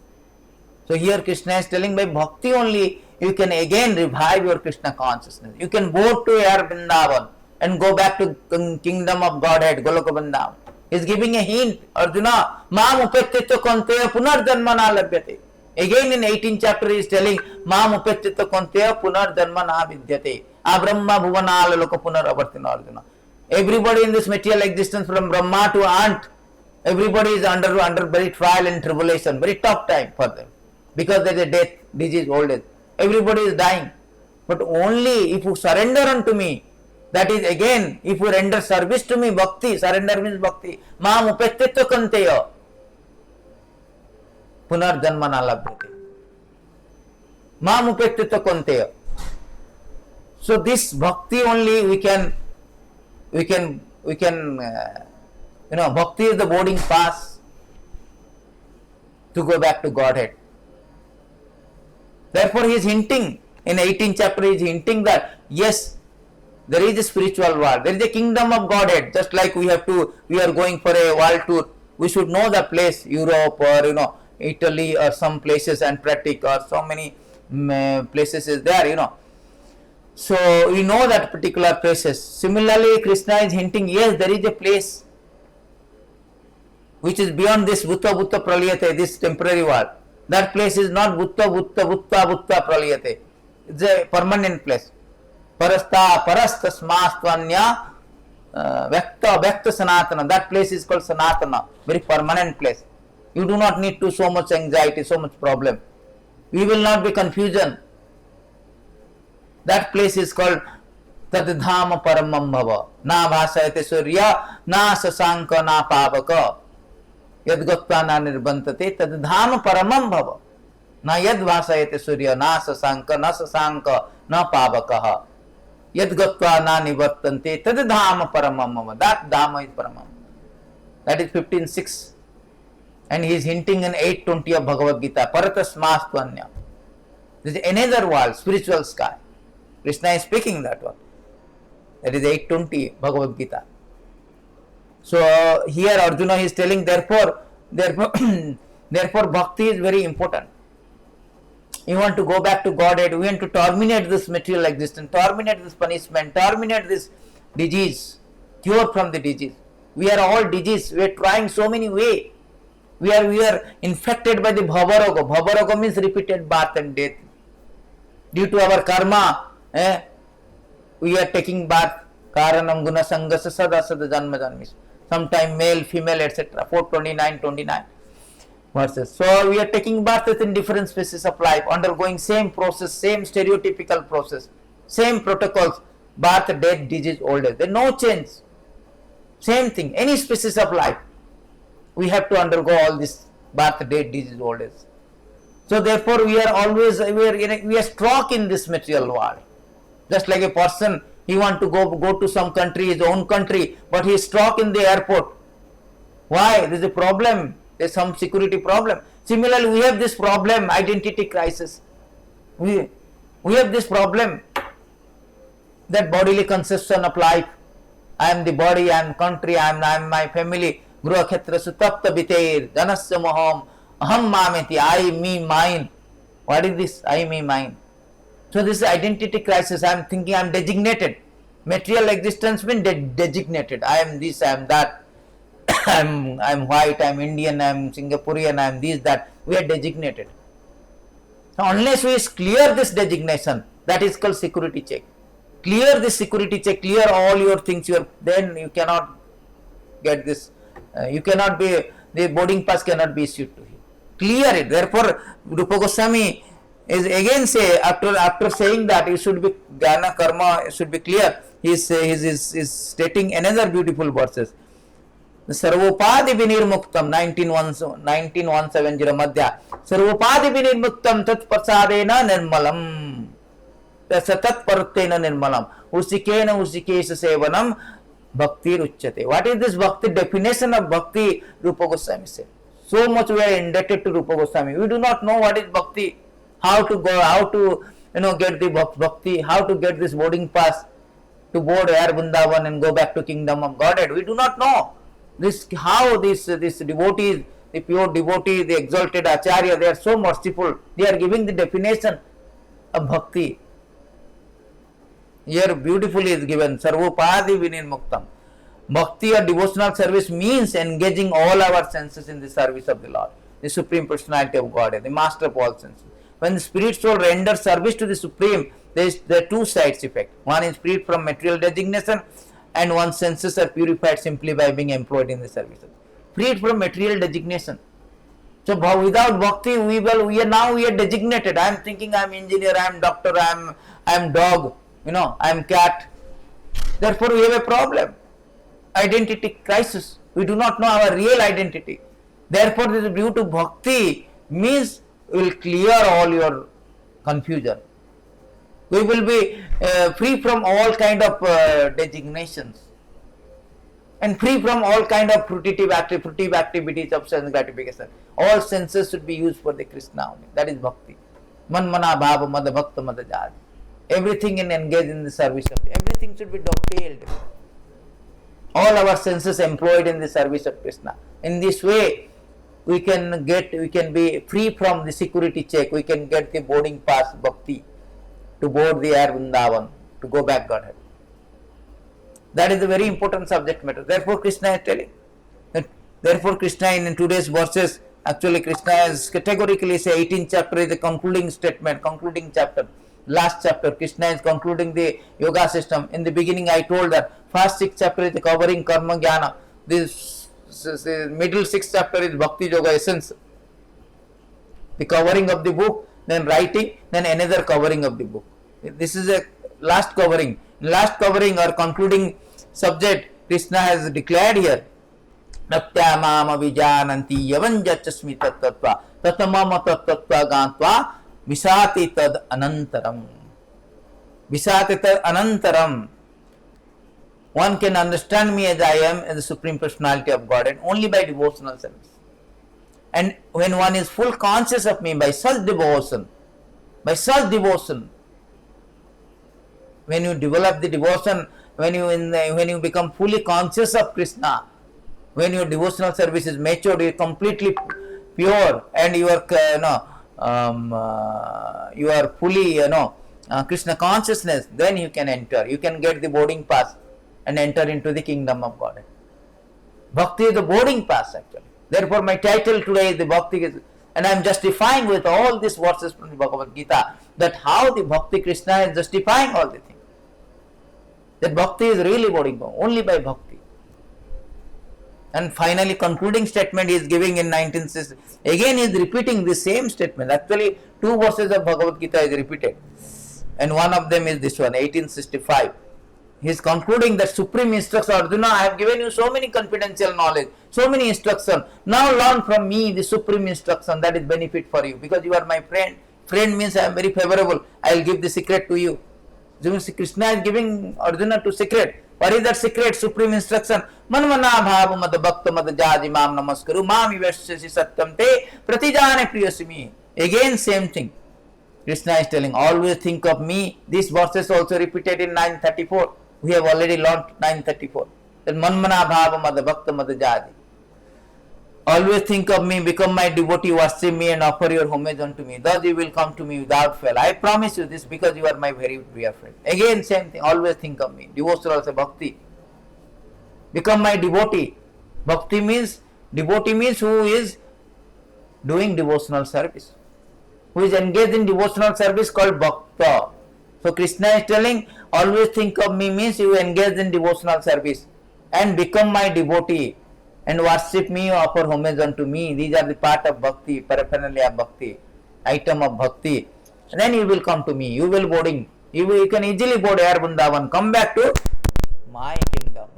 So here Krishna is telling, by Bhakti only you can again revive your Krishna consciousness. You can go to Air Vrindavan and go back to kingdom of Godhead, Goloka Vrindavan. He is giving a hint. Arjuna, Mam upettita konteya punarjanmana labhyate. Again in 18th chapter he is telling, Mam upettita konteya punarjanmana vidyate. Abrahma bhuvanala loka punaravartina Arjuna. Everybody in this material existence from Brahma to ant, everybody is under very trial and tribulation, very tough time for them. Because there is a death, disease, old age. Everybody is dying. But only if you surrender unto me, that is again, if you render service to me, bhakti, surrender means bhakti. Mam upettita kanteya punarjanmana labhyate. Mam upettita kanteya. So this bhakti only we can bhakti is the boarding pass to go back to Godhead. Therefore he is hinting, in 18th chapter he is hinting that, yes, there is a spiritual world, there is a kingdom of Godhead, just like we are going for a world tour, we should know the place, Europe or Italy or some places, Antarctic or so many places is there, So we know that particular places. Similarly, Krishna is hinting, yes, there is a place which is beyond this Bhutta Praliyate, this temporary world. That place is not Bhutta Praliyate. It's a permanent place. Parasta smastvanya Vyakta Sanatana. That place is called Sanatana. Very permanent place. You do not need to so much anxiety, so much problem. We will not be confusion. That place is called Tadadhama Paramam Bhava. Na Bhasayate Surya, na Sasanka, na Pavaka. Yadgatta na Nirbantate, Tadadhama Paramam Bhava. Na Yad Bhasayate Surya, na Sasanka, na Pavakaha. Yadgatta na Nivartante, Tadadhama Paramam Bhava. That Dhamma is Paramam. That is 15.6. And he is hinting in 8.20 of Bhagavad Gita. Paratasmastvanya. This is another world, spiritual sky. Krishna is speaking that one. That is 8.20 Bhagavad Gita. So here Arjuna is telling, therefore bhakti is very important. You want to go back to Godhead, we want to terminate this material existence, terminate this punishment, terminate this disease, cure from the disease. We are all disease, we are trying so many ways. We are infected by the bhavaroga. Bhavaroga means repeated birth and death. Due to our karma, we are taking birth. Karanam guna sangasa sada sada janma janmis. Sometime male, female, etc. 429 verses. So we are taking birth in different species of life, undergoing same process, same stereotypical process, same protocols, birth, death, disease, old age. There is no change. Same thing. Any species of life, we have to undergo all this birth, death, disease, old age. So therefore we are always, we are struck in this material world. Just like a person, he want to go to some country, his own country, but he is struck in the airport. Why? There is a problem. There is some security problem. Similarly, we have this problem, identity crisis. We have this problem, that bodily conception of life. I am the body, I am country, I am my family. Gruha Khetra Sutapta Biter, Janasya Moham, Aham Mameti, I, me, mine. What is this? I, me, mine. So this is identity crisis. I am thinking I am designated. Material existence means designated. I am this, I am that. I am white, I am Indian, I am Singaporean, I am this, that. We are designated. So unless we clear this designation, that is called security check. Clear this security check, clear all your things, then you cannot get this. You cannot be, the boarding pass cannot be issued to you. Clear it. Therefore, Rupa Goswami is again say, after saying that you should be jnana karma should be clear, he is stating another beautiful verses. Sarvopadi vinirmuktam 19170 madhya Sarvopadi vinirmuktam tat prasadena nirmalam tat parattena nirmalam usikena usikesa sevanam bhakti ruchyate. What is this bhakti? Definition of bhakti Rupa Goswami said. So much we are indebted to Rupa Goswami. We do not know what is bhakti, how to go, how to get the bhakti, how to get this boarding pass to board Air Vrindavan and go back to kingdom of Godhead. We do not know this, how this devotees, the pure devotees, the exalted Acharya, they are so merciful. They are giving the definition of bhakti. Here beautifully is given, Sarvopadi vinirmuktam. Bhakti or devotional service means engaging all our senses in the service of the Lord, the Supreme Personality of Godhead, the Master of all senses. When the spirit soul renders service to the Supreme, there are two sides effect. One is freed from material designation, and one's senses are purified simply by being employed in the service. Freed from material designation. So without bhakti, we are designated. I am thinking I am engineer, I am doctor, I am dog, I am cat. Therefore, we have a problem. Identity crisis. We do not know our real identity. Therefore, this is due to bhakti means we will clear all your confusion. We will be free from all kind of designations and free from all kind of fruitive activities of sense gratification. All senses should be used for the Krishna only. That is bhakti. Man mana bhava mad bhakta mad jaj. Everything engaged in the service of everything should be dovetailed. All our senses employed in the service of Krishna. In this way, we can be free from the security check. We can get the boarding pass bhakti to board the Air Vrindavan, to go back Godhead. That is a very important subject matter. Therefore, Krishna is telling. Therefore, Krishna in today's verses, actually Krishna is categorically say 18th chapter is the concluding statement, concluding chapter. Last chapter, Krishna is concluding the yoga system. In the beginning, I told that first 6 chapter is the covering karma jnana. This middle 6 chapter is bhakti yoga essence. The covering of the book, then writing, then another covering of the book. This is a last covering. Last covering or concluding subject, Krishna has declared here. Natya mama vijananti yavanjachasmi tattva tatamama tattva gantva visati tad anantaram. Visati tad anantaram. One can understand me as I am, as the Supreme Personality of Godhead, only by devotional service. And when one is full conscious of me by such devotion, when you develop the devotion, when you become fully conscious of Krishna, when your devotional service is matured, you are completely pure, and you are fully Krishna consciousness, then you can enter. You can get the boarding pass and enter into the kingdom of God. Bhakti is the boarding pass actually. Therefore, my title today is the Bhakti, and I am justifying with all these verses from the Bhagavad Gita that how the Bhakti Krishna is justifying all the things. That Bhakti is really boarding pass, only by Bhakti. And finally, concluding statement he is giving in 1960. Again, he is repeating the same statement. Actually, 2 verses of Bhagavad Gita is repeated, and one of them is this one, 1865. He is concluding that supreme instruction, Arjuna, I have given you so many confidential knowledge, so many instruction. Now learn from me the supreme instruction that is benefit for you, because you are my friend. Friend means I am very favorable. I will give the secret to you. Krishna is giving Arjuna to secret. What is that secret? Supreme instruction. Manmana bhava mad bhakta mad jaji mam namaskaru mam ivashasi satyam te pratijane priyasimi. Again same thing. Krishna is telling, always think of me. These verses also repeated in 934. We have already learnt 934. Then manmana bhava mad bhakta mad jaji. Always think of me, become my devotee, worship me and offer your homage unto me. Thus you will come to me without fail. I promise you this because you are my very dear friend. Again same thing, always think of me. Devotional also bhakti. Become my devotee. Devotee means who is doing devotional service. Who is engaged in devotional service called bhakta. So Krishna is telling, always think of me means you engage in devotional service and become my devotee and worship me, offer homage unto me. These are the part of bhakti, paraphernalia of bhakti, item of bhakti. And then you will come to me. You will boarding. You can easily board Air Vrindavan. Come back to my kingdom.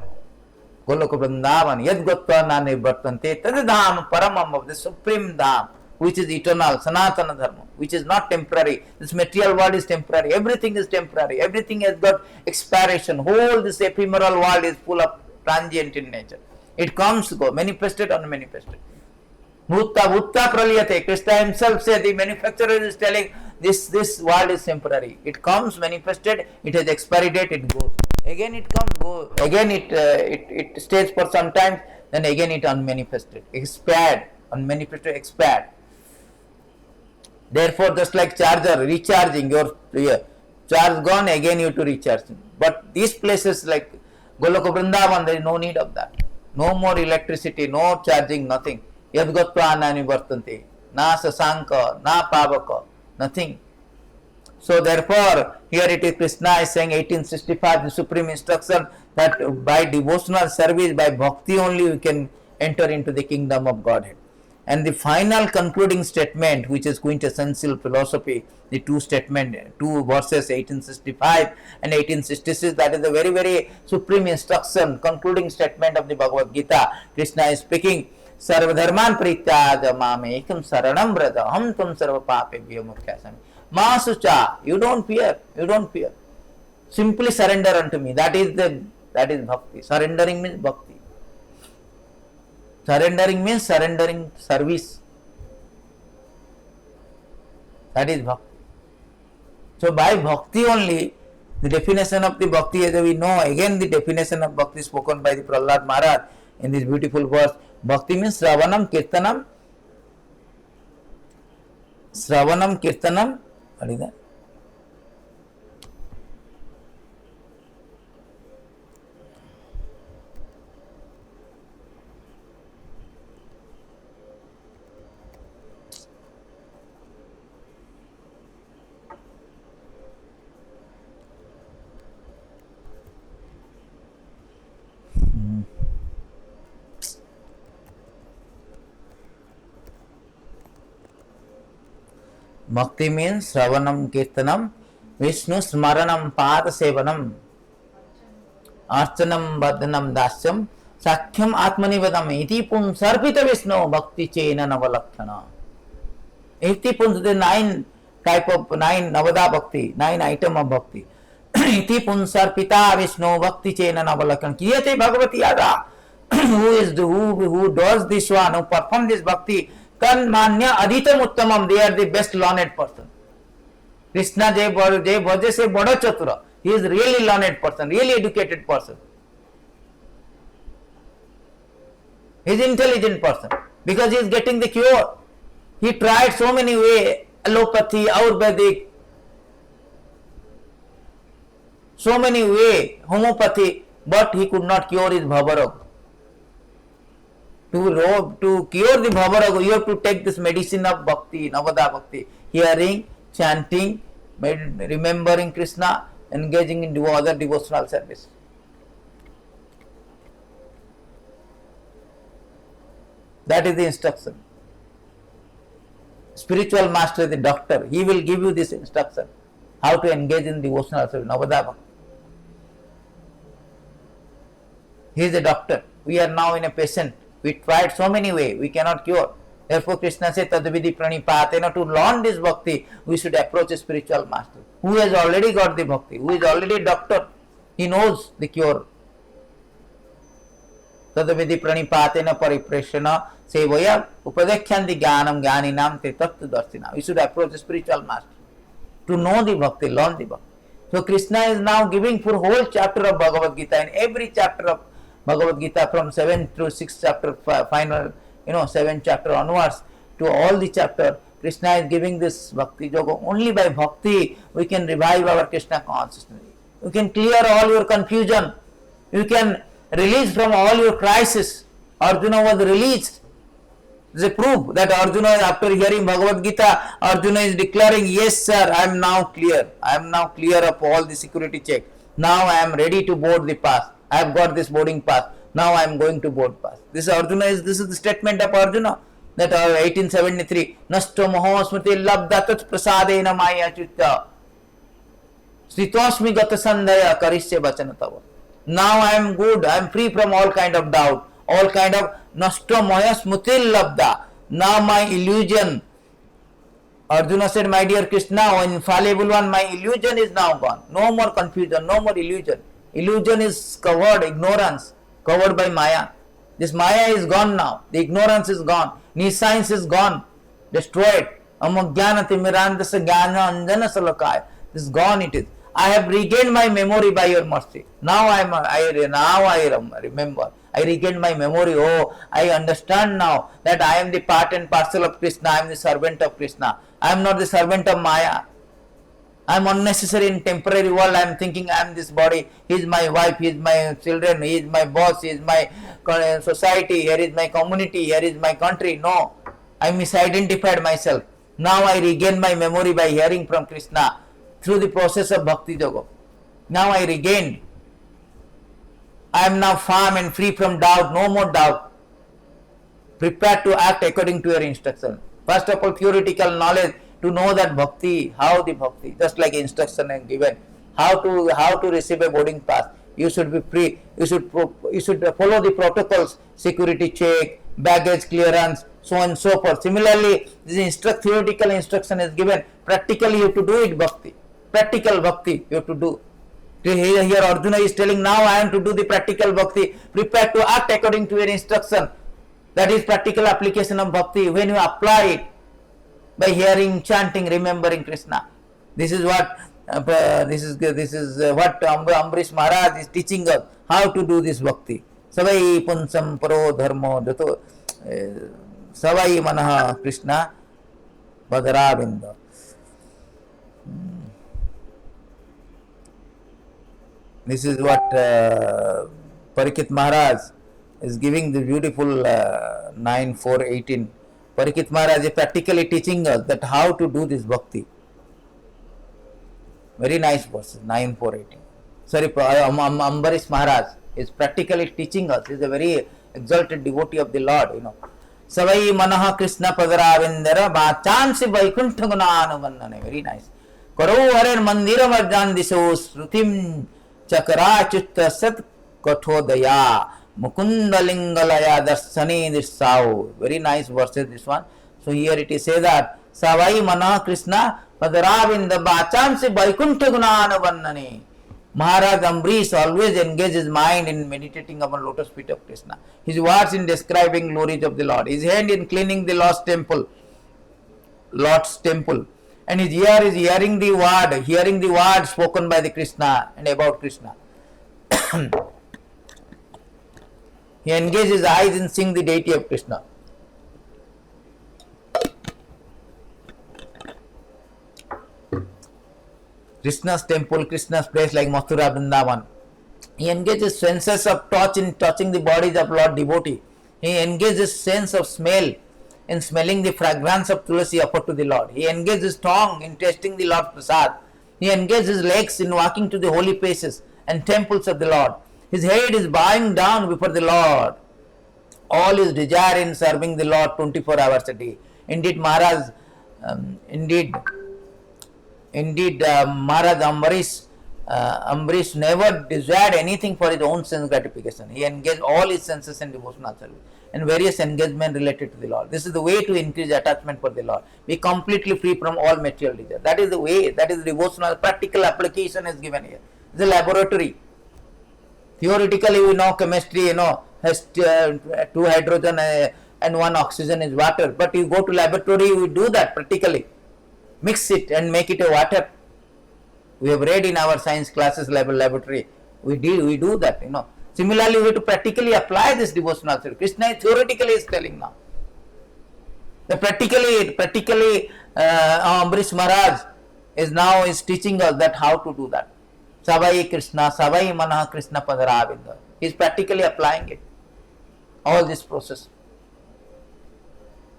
Goloka Vrindavan. Yad Gotva na nirvartante. Tadadham paramam of the supreme dham, which is eternal, sanatana dharma, which is not temporary. This material world is temporary. Everything is temporary. Everything has got expiration. Whole this ephemeral world is full of transient in nature. It comes, go, manifested, unmanifested. Bhutta praliyate. Krishna himself said, the manufacturer is telling, this world is temporary. It comes, manifested, it has expiry date, it goes. Again it comes, goes. Again it stays for some time, then again it unmanifested. Expired, unmanifested, expired. Therefore, just like charger, recharging, your charge gone, again you to recharge. But these places like Goloka Vrindavan, there is no need of that. No more electricity, no charging, nothing. Yadgatva anani vartanti. Na sasanka, na pavaka, nothing. So therefore, here it is Krishna is saying 1865, the supreme instruction that by devotional service, by bhakti only we can enter into the kingdom of Godhead. And the final concluding statement, which is quintessential philosophy, the two verses 1865 and 1866, that is the very, very supreme instruction, concluding statement of the Bhagavad Gita. Krishna is speaking, Sarva dharman prityada mamekam saranam brata ham tum sarva papebhyo mukhyasami. Masucha, you don't fear. Simply surrender unto me. That is bhakti. Surrendering means bhakti. Surrendering means surrendering service. That is bhakti. So by bhakti only, the definition of the bhakti, as we know, again the definition of bhakti spoken by the Prahlad Maharaj in this beautiful verse. Bhakti means Sravanam Kirtanam. What is that? Bhakti means Sravanam Kirtanam, Vishnu Smaranam Pada Sevanam, Archanam Badhanam Dasyam, Sakhyam Atmanivadam, Iti Punsarpita Vishnu, Bhakti Chena Navalakshana. Iti Puns, the 9 Navada Bhakti, 9 item of Bhakti. Iti Punsarpita Vishnu, Bhakti Chena Navalakshana. Kiyate Bhagavati Yada, who does this one, who performs this Bhakti, Tan Manya Aditam Uttamam, they are the best learned person. Krishna Jai Bhaje se Bada Chatura. He is really learned person, really educated person. He is intelligent person because he is getting the cure. He tried so many ways, allopathy, Ayurvedic, so many ways, homeopathy, but he could not cure his bhavarog. To cure the bhavarag, you have to take this medicine of bhakti, Navada Bhakti, hearing, chanting, remembering Krishna, engaging in other devotional service. That is the instruction. Spiritual master, the doctor, he will give you this instruction, how to engage in devotional service, Navada Bhakti. He is a doctor. We are now in a patient. We tried so many ways, we cannot cure. Therefore Krishna said, Tadvidi pranipatena, to learn this bhakti, we should approach a spiritual master, who has already got the bhakti, who is already a doctor, he knows the cure. Tadvidi pranipatena paripreshana sevaya upadekhyandi jnanam jnaninam te tattva darsina. We should approach a spiritual master to know the bhakti, learn the bhakti. So Krishna is now giving for whole chapter of Bhagavad Gita, and every chapter of Bhagavad Gita from 7 through 6 chapter final 7th chapter onwards to all the chapter, Krishna is giving this bhakti yoga. Only by bhakti we can revive our Krishna consciousness. You can clear all your confusion. You can release from all your crisis. Arjuna was released. This is a proof that Arjuna, after hearing Bhagavad Gita, Arjuna is declaring, yes sir, I am now clear. I am now clear of all the security check. Now I am ready to board the pass. I have got this boarding pass. Now I am going to board pass. This is the statement of Arjuna. That 1873, Nasto Moho Smriti Labda Tat Prasadena Maya Chitta Sritosmi Gata Sandhaya Karisya Bachanatava. Now I am good, I am free from all kind of doubt, all kind of Nasto Moya Smriti Labda. Now my illusion, Arjuna said, my dear Krishna, O infallible one, my illusion is now gone. No more confusion, no more illusion. Illusion is covered, ignorance, covered by Maya. This Maya is gone now, the ignorance is gone. Nescience is gone, destroyed. Amagyanati mirandasa jnana anjana salakaya. This is gone it is. I have regained my memory by your mercy. Now I remember. I regained my memory. Oh, I understand now that I am the part and parcel of Krishna. I am the servant of Krishna. I am not the servant of Maya. I am unnecessary in temporary world. I am thinking I am this body. He is my wife. He is my children. He is my boss. He is my society. Here is my community. Here is my country. No, I misidentified myself. Now I regain my memory by hearing from Krishna through the process of Bhakti Yoga. Now I regained. I am now firm and free from doubt. No more doubt. Prepared to act according to your instruction. First of all, theoretical knowledge. To know that bhakti, how the bhakti, just like instruction is given, how to receive a boarding pass. You should be free. You should follow the protocols, security check, baggage clearance, so on and so forth. Similarly, this theoretical instruction is given. Practically, you have to do it bhakti. Practical bhakti you have to do. Here Arjuna is telling, now I am to do the practical bhakti. Prepare to act according to your instruction. That is practical application of bhakti. When you apply it, by hearing, chanting, remembering Krishna. This is what Ambarish Maharaj is teaching us, how to do this bhakti. Savai punsam paro dharmo jato savai manaha Krishna padaravinda. This is what Parikshit Maharaj is giving the beautiful 9:4:18. Parikshit Maharaj is practically teaching us that how to do this bhakti. Very nice verses, 9:4:18. Sorry, Ambarish Maharaj is practically teaching us. He is a very exalted devotee of the Lord, Savai manaha Krishna padaravindara bachansi vaikuntha gunanavannane. Very nice. Karo harer mandira marjan diso srutim chakra chutta sat kathodaya. Mukunda Lingalaya Darsani Dirsao. Very nice verses this one. So here it is say that Savai Mana Krishna Padaravinda Bachansi Vaikuntha Gunana Vannane. Maharaj Ambarish always engages his mind in meditating upon lotus feet of Krishna. His words in describing glories of the Lord. His hand in cleaning the Lord's temple. And his ear is hearing the word spoken by the Krishna and about Krishna. He engages his eyes in seeing the deity of Krishna. Krishna's temple, Krishna's place like Mathura Vrindavan. He engages senses of touch in touching the bodies of Lord devotee. He engages sense of smell in smelling the fragrance of Tulasi offered to the Lord. He engages tongue in tasting the Lord's prasad. He engages legs in walking to the holy places and temples of the Lord. His head is bowing down before the Lord. All his desire in serving the Lord 24 hours a day. Indeed, Maharaj Ambarish never desired anything for his own sense gratification. He engaged all his senses in devotional service and various engagement related to the Lord. This is the way to increase attachment for the Lord. Be completely free from all material desire. That is the way. That is the devotional. Practical application is given here. It is a laboratory. Theoretically, we know chemistry, has 2 hydrogen and 1 oxygen is water. But you go to laboratory, we do that practically. Mix it and make it a water. We have read in our science classes laboratory. We do that, Similarly, we have to practically apply this devotional service. Krishna theoretically is telling now. The practically, Ambrish Maharaj is teaching us that how to do that. Savai Krishna, Savai Manah Krishna Padaravinda. He is practically applying it. All this process.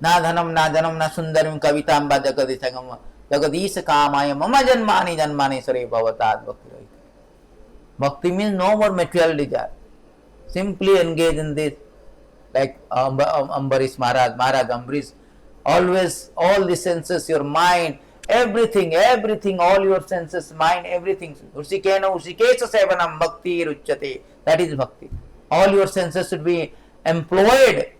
Na dhanam na janam na sundarim kavitamba jagadishagam jagadisha kamaya mama janmani sare bhavatad bhakti. Bhakti means no more material desire. Simply engage in this, like Ambarish Maharaj, Ambarish. Always, all the senses, your mind, everything, all your senses, mind, everything. Usikena usikesa sevanam bhakti ruchyate. That is bhakti. All your senses should be employed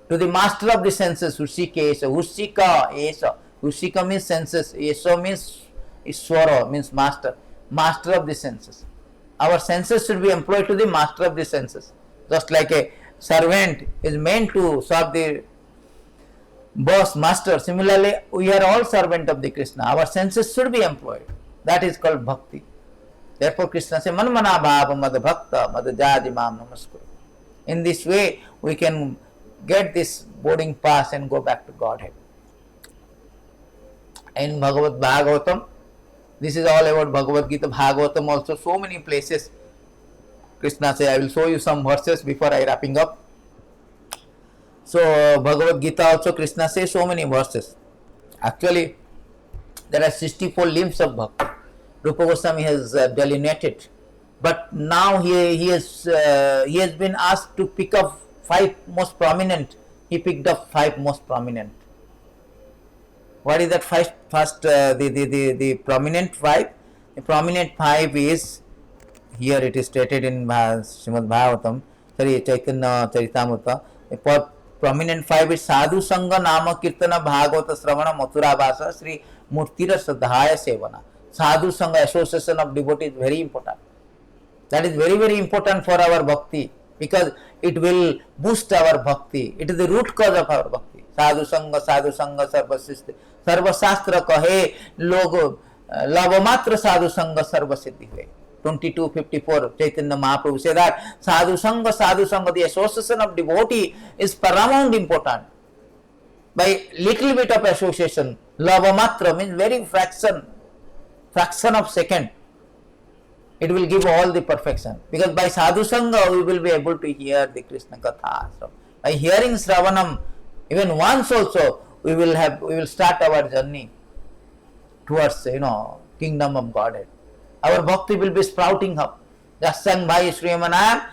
to the master of the senses. Usikesa, usika, esa. Usika means senses. Esa means Iswara, means master. Master of the senses. Our senses should be employed to the master of the senses. Just like a servant is meant to serve the boss, master. Similarly, we are all servant of the Krishna. Our senses should be employed. That is called bhakti. Therefore, Krishna says, Manmana bhava mad bhakta mad jadi mam namaskuru. In this way, we can get this boarding pass and go back to Godhead. In Bhagavad Bhagavatam, this is all about Bhagavad Gita. Bhagavatam also, so many places. Krishna says, I will show you some verses before I wrapping up. So, Bhagavad Gita also, Krishna says so many verses. Actually, there are 64 limbs of Bhakti. Rupa Goswami has delineated. But now he has been asked to pick up 5 most prominent. He picked up 5 most prominent. What is that first the prominent 5? The prominent 5 is, here it is stated in Srimad Bhagavatam, Chaitanya Charitamrita. The prominent 5 is Sadhu Sangha Nama Kirtana Bhagavata Sravana Mathura Vasa Sri Murtira Sadhaya Sevana. Sadhu Sangha, association of devotees, is very important. That is very, very important for our bhakti, because it will boost our bhakti. It is the root cause of our bhakti. Sadhu Sangha Sarva Shastra kahe log lavamatra Sadhu Sangha Sarva Siddhi hai. 22:54 Chaitanya Mahaprabhu said that Sadhu Sangha, the association of devotee is paramount important. By little bit of association, lavamatra means very fraction of second, it will give all the perfection. Because by Sadhu Sangha we will be able to hear the Krishna Katha. So by hearing Sravanam, even once also, we will start our journey towards kingdom of Godhead. Our bhakti will be sprouting up. Jasang Bhai Srimanayam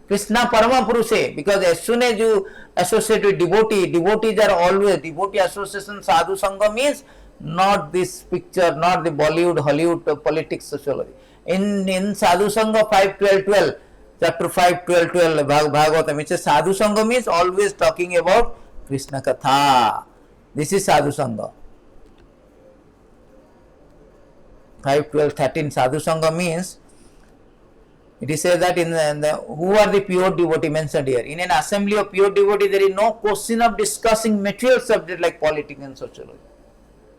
Krishna Parama Purushe. Because as soon as you associate with devotees are always, devotee association, Sadhu Sangha means not this picture, not the Bollywood, Hollywood politics, sociology. In Sadhu Sangha 5.12.12, chapter 5.12.12 Bhagavatam, it says Sadhu Sangha means always talking about Krishna Katha. This is Sadhu Sangha. 5.12.13 Sadhu Sangha means, it is said that who are the pure devotee mentioned here. In an assembly of pure devotee, there is no question of discussing material subject like politics and sociology.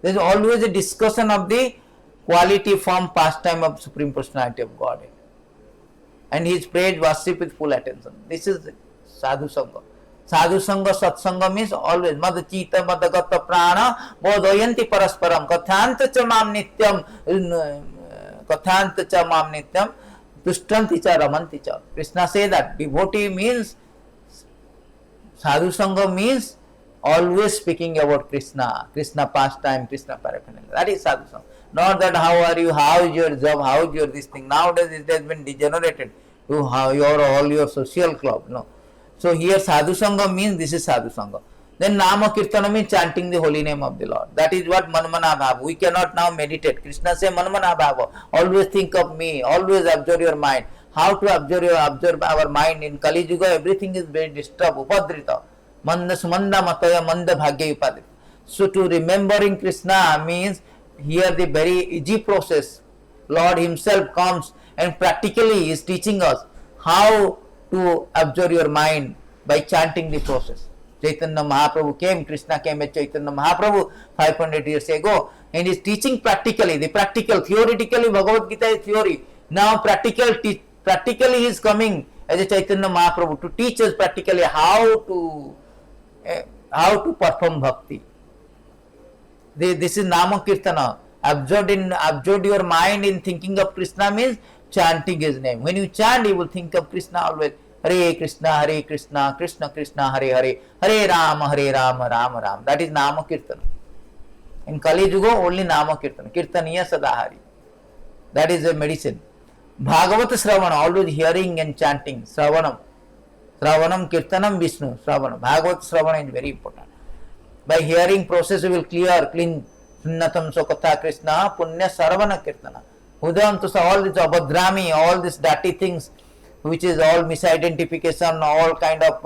There is always a discussion of the quality, form, pastime of Supreme Personality of Godhead. And His praise, worship with full attention. This is Sadhu Sangha. Sadhu Sangha, Satsanga means always Mad Chita, Madagata Prana, Bodhayanti Parasparam, Kathanta cha mam nityam, Tushtanti cha ramanti cha. Krishna says that devotee means, Sadhu Sangha means always speaking about Krishna pastime, Krishna paraphernalia. That is Sadhu Sangha. Not that how are you, how is your job, how is your this thing. Nowadays it has been degenerated to how all your social club. No. So here Sadhu Sangha means this is Sadhu Sangha. Then Nama Kirtana means chanting the holy name of the Lord. That is what Manmana Bhava. We cannot now meditate. Krishna says Manmana Bhava. Always think of me. Always observe your mind. How to observe our mind in Kali Yuga? Everything is very disturbed. Upadrita. Manda sumanda mataya manda bhagya upadrita. So to remembering Krishna means here the very easy process. Lord Himself comes and practically is teaching us how to observe your mind by chanting the process. Chaitanya Mahaprabhu came, Krishna came as Chaitanya Mahaprabhu 500 years ago, and is teaching practically. The practical, theoretically Bhagavad Gita is theory. Now practically he is coming as a Chaitanya Mahaprabhu to teach us practically how to how to perform bhakti. This is Nama Kirtana. Absorb your mind in thinking of Krishna means chanting his name. When you chant, you will think of Krishna always. Hare Krishna, Krishna Krishna, Hare Hare, Hare Rama, Rama Rama. That is Nama Kirtana. In Kali Yuga, only Nama Kirtana. Kirtaniya Sadahari. That is a medicine. Bhagavata Sravana, always hearing and chanting. Sravanam. Sravanam, Kirtanam, Vishnu. Sravana. Bhagavata Sravana is very important. By hearing process, you will clean. Sunnatam Sokatha Krishna, Punya Sarvana Kirtana. Udam to all this Abhadrami, all these dirty things, which is all misidentification, all kind of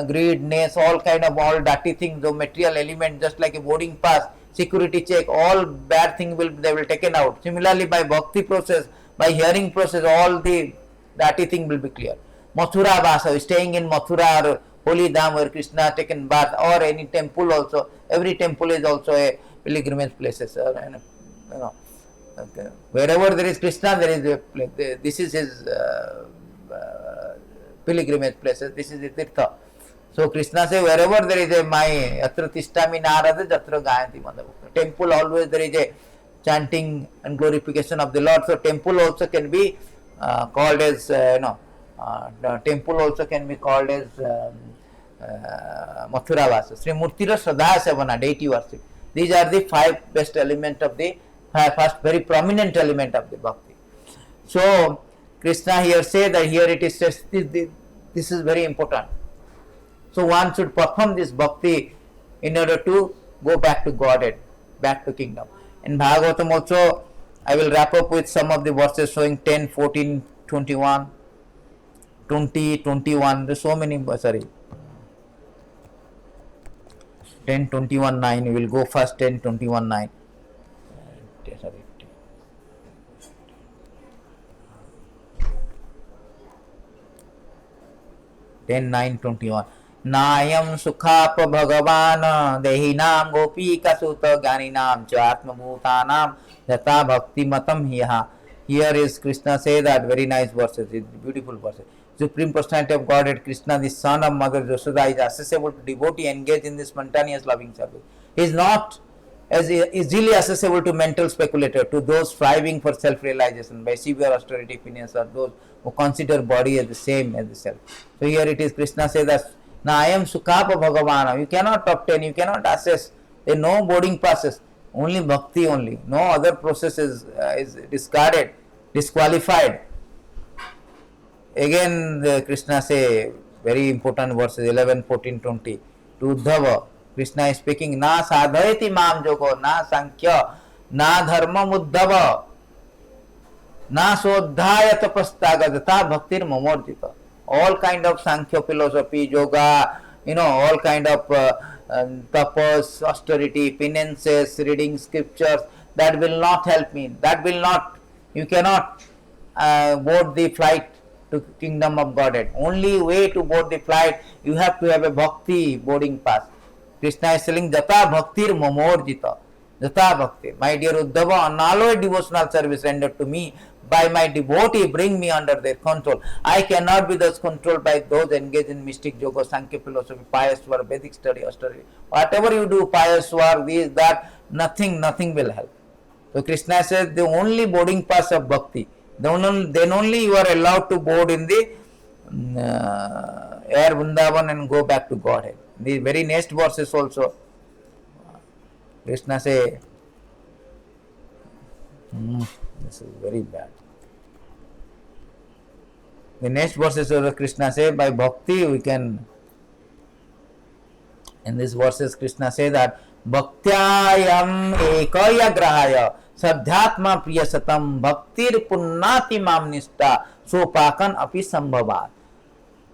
greediness, all kind of all dirty things, the material element, just like a boarding pass, security check, all bad things they will taken out. Similarly, by bhakti process, by hearing process, all the dirty thing will be clear. Mathura Vasa, staying in Mathura or holy dham where Krishna taken bath, or any temple also. Every temple is also a pilgrimage places. Okay. Wherever there is Krishna, there is a place. This is his pilgrimage places. This is the tirtha. So Krishna says, wherever there is a my atra tishtami narada jatra gayanti madhavukta. Temple always there is a chanting and glorification of the Lord. So temple also can be called as temple also can be called as Mathura Vasa. Sri Murtira Shraddha Sevana, deity worship. These are the 5 best elements of the first very prominent element of the bhakti. So Krishna here say that here it is just this is very important. So one should perform this bhakti in order to go back to Godhead, back to kingdom. In Bhagavatam also, I will wrap up with some of the verses showing 10, 14, 21, 20, 21. There's so many, 10, 21, 9. We will go first 10, 21, 9. 10, 9, 21. Nayam Sukhap Bhagavan Dehinam Gopika Sutta Ganinam Chatma Bhutanam Jata Bhakti Matam Hiyaha. Here is Krishna say that very nice verses, it's beautiful verses. Supreme Personality of Godhead, Krishna, the son of Mother Yashoda, is accessible to devotee engaged in this spontaneous loving service. He is not as easily accessible to mental speculator, to those striving for self-realization by severe austerity penance, or those who consider body as the same as the self. So here it is, Krishna says that, now I am Sukhapa Bhagavana. You cannot obtain, you cannot access. There is no boarding passes, only bhakti only. No other process is discarded, disqualified. Again, Krishna say very important verses 11, 14, 20. To Uddhava, Krishna is speaking, na sadhayati mam joko, na sankhya, na dharma uddhava, na sodhaya tapastagadata bhaktir mamorjita. All kind of Sankhya philosophy, yoga, all kind of tapas, austerity, penances, reading scriptures, that will not help me. That will not, you cannot board the flight to kingdom of Godhead. Only way to board the flight, you have to have a bhakti boarding pass. Krishna is telling, Jata bhaktir mamorjita. Jata bhakti. My dear Uddhava, unalloyed devotional service rendered to me by my devotee, bring me under their control. I cannot be thus controlled by those engaged in mystic yoga, Sankhya philosophy, pious work, Vedic study, austerity. Whatever you do, pious work, this, that, nothing will help. So Krishna says the only boarding pass of bhakti, then only you are allowed to board in the air Vrindavan and go back to Godhead. The very next verses also, Krishna say, this is very bad. The next verses of Krishna say, by bhakti we can, in these verses Krishna say that, bhaktyayam ekaya grahaya sadhyatma priyasatam bhaktir punnati mam nishta sopakan api sambhavat.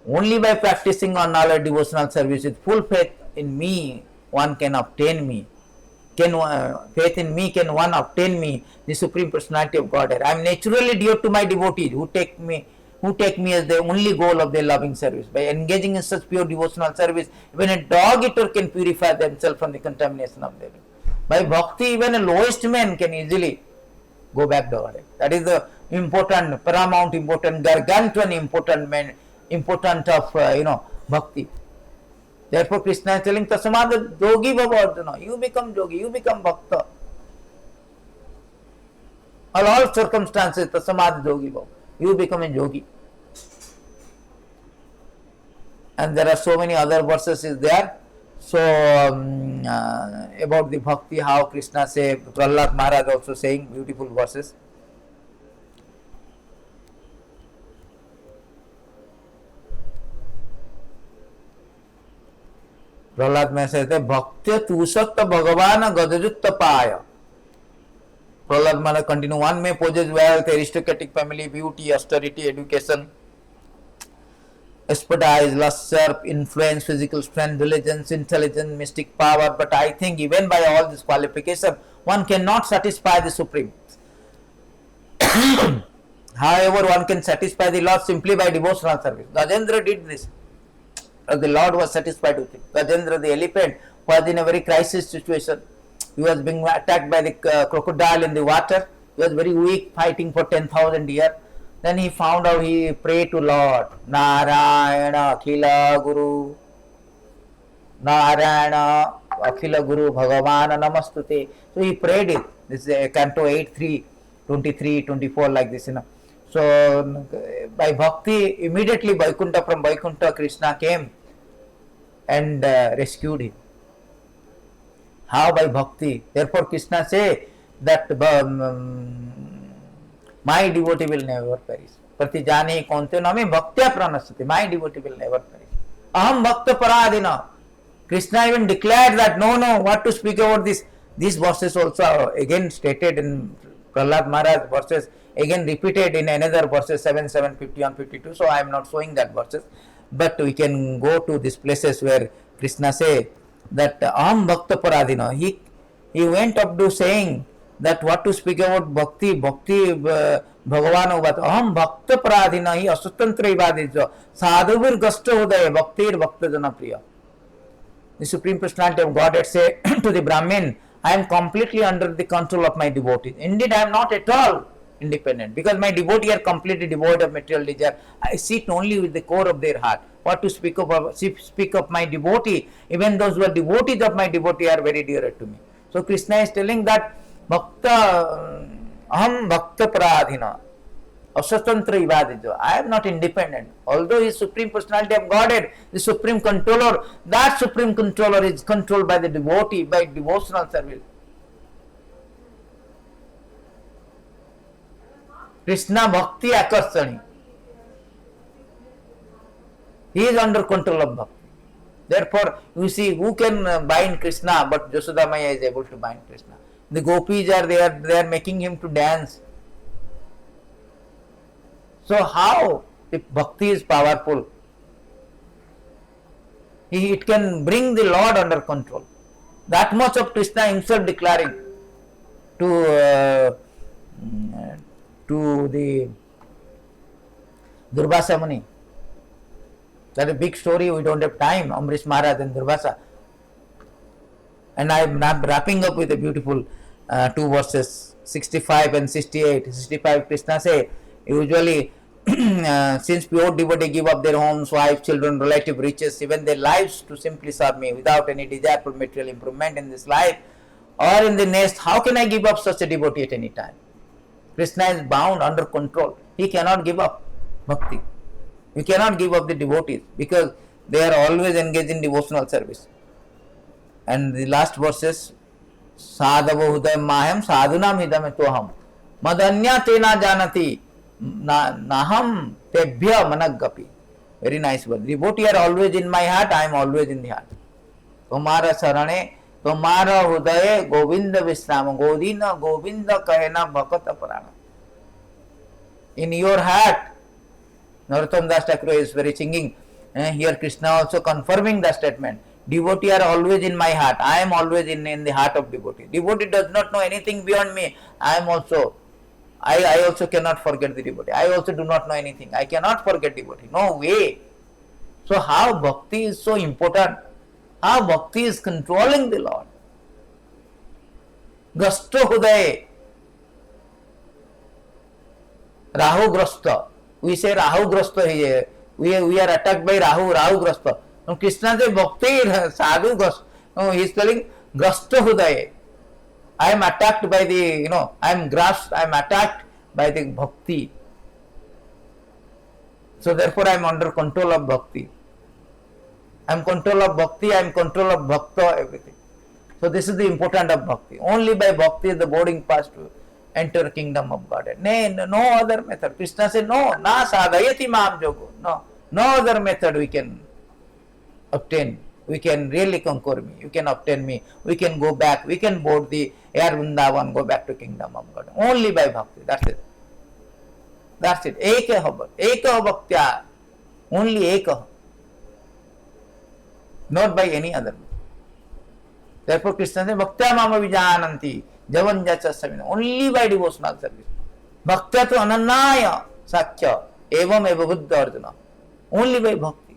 Only by practicing on knowledge devotional service with full faith in me, one can obtain me. Faith in me can one obtain me, the Supreme Personality of Godhead. I am naturally dear to my devotees who take me as the only goal of their loving service. By engaging in such pure devotional service, even a dog eater can purify themselves from the contamination of their life. By bhakti, even a lowest man can easily go back to Godhead. That is the important, paramount important, gargantuan important of bhakti. Therefore Krishna is telling Tasmad yogi bhava Arjuna, you become yogi, you become bhakta. All circumstances, Tasmad yogi bhava, you become a yogi. And there are so many other verses is there. So about the bhakti, how Krishna say, Prahlad Maharaj also saying beautiful verses. Prahlad Maharaj says, Bhaktya tusat Bhagavan Gadajutta Paya. Prahlad Maharaj continue, one may possess wealth, aristocratic family, beauty, austerity, education, expertise, luster, influence, physical strength, diligence, intelligence, mystic power, but I think even by all these qualifications, one cannot satisfy the Supreme. However, one can satisfy the Lord simply by devotional service. Gajendra did this. The Lord was satisfied with him. Gajendra, the elephant, was in a very crisis situation. He was being attacked by the crocodile in the water. He was very weak, fighting for 10,000 years. Then he found out, he prayed to Lord, Narayana Akhila Guru, Narayana Akhila Guru Bhagavan Namastute. So he prayed it. This is Canto 8, 3, 23, 24, like this, So by bhakti, immediately Vaikuntha, from Vaikuntha, Krishna came and rescued him. How? By bhakti. Therefore Krishna say that my devotee will never perish. Pratijani konte nami bhaktya pranasati. My devotee will never perish. Aham bhakta paradina. Krishna even declared that no, what to speak about this. These verses also again stated in Prahlad Maharaj verses, again repeated in another verses 7, 51, 52. So I am not showing that verses. But we can go to these places where Krishna say that Aham bhakta paradina. He went up to saying that what to speak about bhakti Bhagavan Uvat. Aham bhakta paradina hi asutantra ivadijya sadhuvir gasta hudaya bhaktir bhakta jana priya. The Supreme Personality of Godhead say to the Brahmin, I am completely under the control of my devotees. Indeed, I am not at all independent, because my devotees are completely devoid of material desire. I sit only with the core of their heart. What to speak of my devotee? Even those who are devotees of my devotee are very dear to me. So Krishna is telling that Bhakta, Aham Bhakta Paradhina, Asatantra Ivadijya. I am not independent. Although he is Supreme Personality of Godhead, the Supreme Controller, that Supreme Controller is controlled by the devotee, by devotional service. Krishna Bhakti Akarsani. He is under control of Bhakti. Therefore, you see, who can bind Krishna, but Yashoda Maya is able to bind Krishna. The gopis are there, they are making him to dance. So how, if bhakti is powerful, it can bring the Lord under control. That much of Krishna himself declaring to the Durvasa Muni. That is a big story, we don't have time, Amrish Maharaj and Durvasa. And I am wrapping up with a beautiful two verses, 65 and 68. 65 Krishna say, usually since pure devotee give up their homes, wives, children, relative riches, even their lives to simply serve me without any desire for material improvement in this life or in the next, how can I give up such a devotee at any time? Krishna is bound, under control. He cannot give up bhakti. You cannot give up the devotees because they are always engaged in devotional service. And the last verses, Sadhava hudayam maham sadhunam hidam etoham madanya tena janati naham tebhya managapi. Very nice word. Devotees are always in my heart, I am always in the heart. Tomara sarane, tomara hudaye govinda visrama, godina govinda kahena bhakata parana. In your heart, Narottam Das Thakur is very singing. Here Krishna also confirming the statement. Devotees are always in my heart. I am always in the heart of devotee. Devotee does not know anything beyond me. I also cannot forget the devotee. I also do not know anything. I cannot forget devotee. No way. So how bhakti is so important? How bhakti is controlling the Lord? Gasto hudaye. Rahu grasta. We say Rahu grasta. We are attacked by Rahu grasta. Now Krishna says bhakti sadhu no, he is telling grasta hudaye. I am attacked by the, I am grasped, I am attacked by the bhakti. So therefore I am under control of bhakti. I am control of bhakti, I am control of bhakta, everything. So this is the importance of bhakti. Only by bhakti is the boarding pass to enter kingdom of God. No other method. Krishna said, no, na sadhayati maam jogo. No other method we can obtain. We can really conquer me. You can obtain me. We can go back. We can board the air Vrindavan, go back to kingdom of God. Only by bhakti. That's it. That's it. Ekaha bhaktya. Only ekaha. Not by any other. Therefore Krishna says, bhaktya mama vijananti javanjacha samina. Only by devotional service. Bhaktya to anannaya sakya evam eva buddha arjuna. Only by bhakti.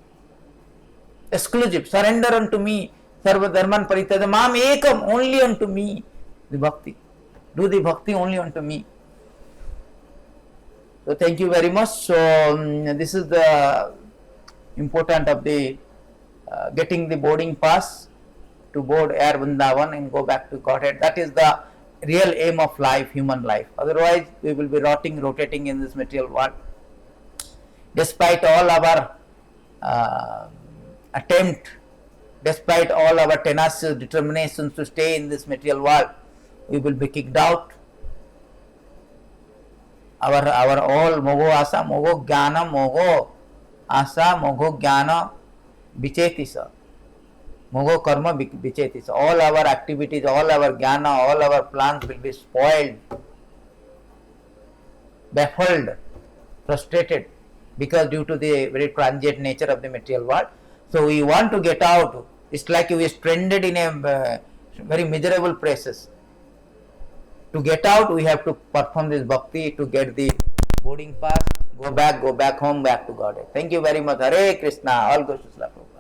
Exclusive. Surrender unto me. Sarva dharman paritada mam ekam. Only unto me. The bhakti. Do the bhakti only unto me. So thank you very much. So this is the important of the getting the boarding pass to board air Vrindavan and go back to Godhead. That is the real aim of life, human life. Otherwise, we will be rotating in this material world. Despite all our attempt, despite all our tenacious determinations to stay in this material world, we will be kicked out. Our all mogo asa, mogo jnana, mogo asa, mogo jnana, vichetis. Mogo karma vichetis. All our activities, all our jnana, all our plans will be spoiled, baffled, frustrated, because due to the very transient nature of the material world. So we want to get out. It's like we are stranded in a very miserable places. To get out, we have to perform this bhakti to get the boarding pass, go back home, back to God. Thank you very much. Hare Krishna. All goes to Srila Prabhupada.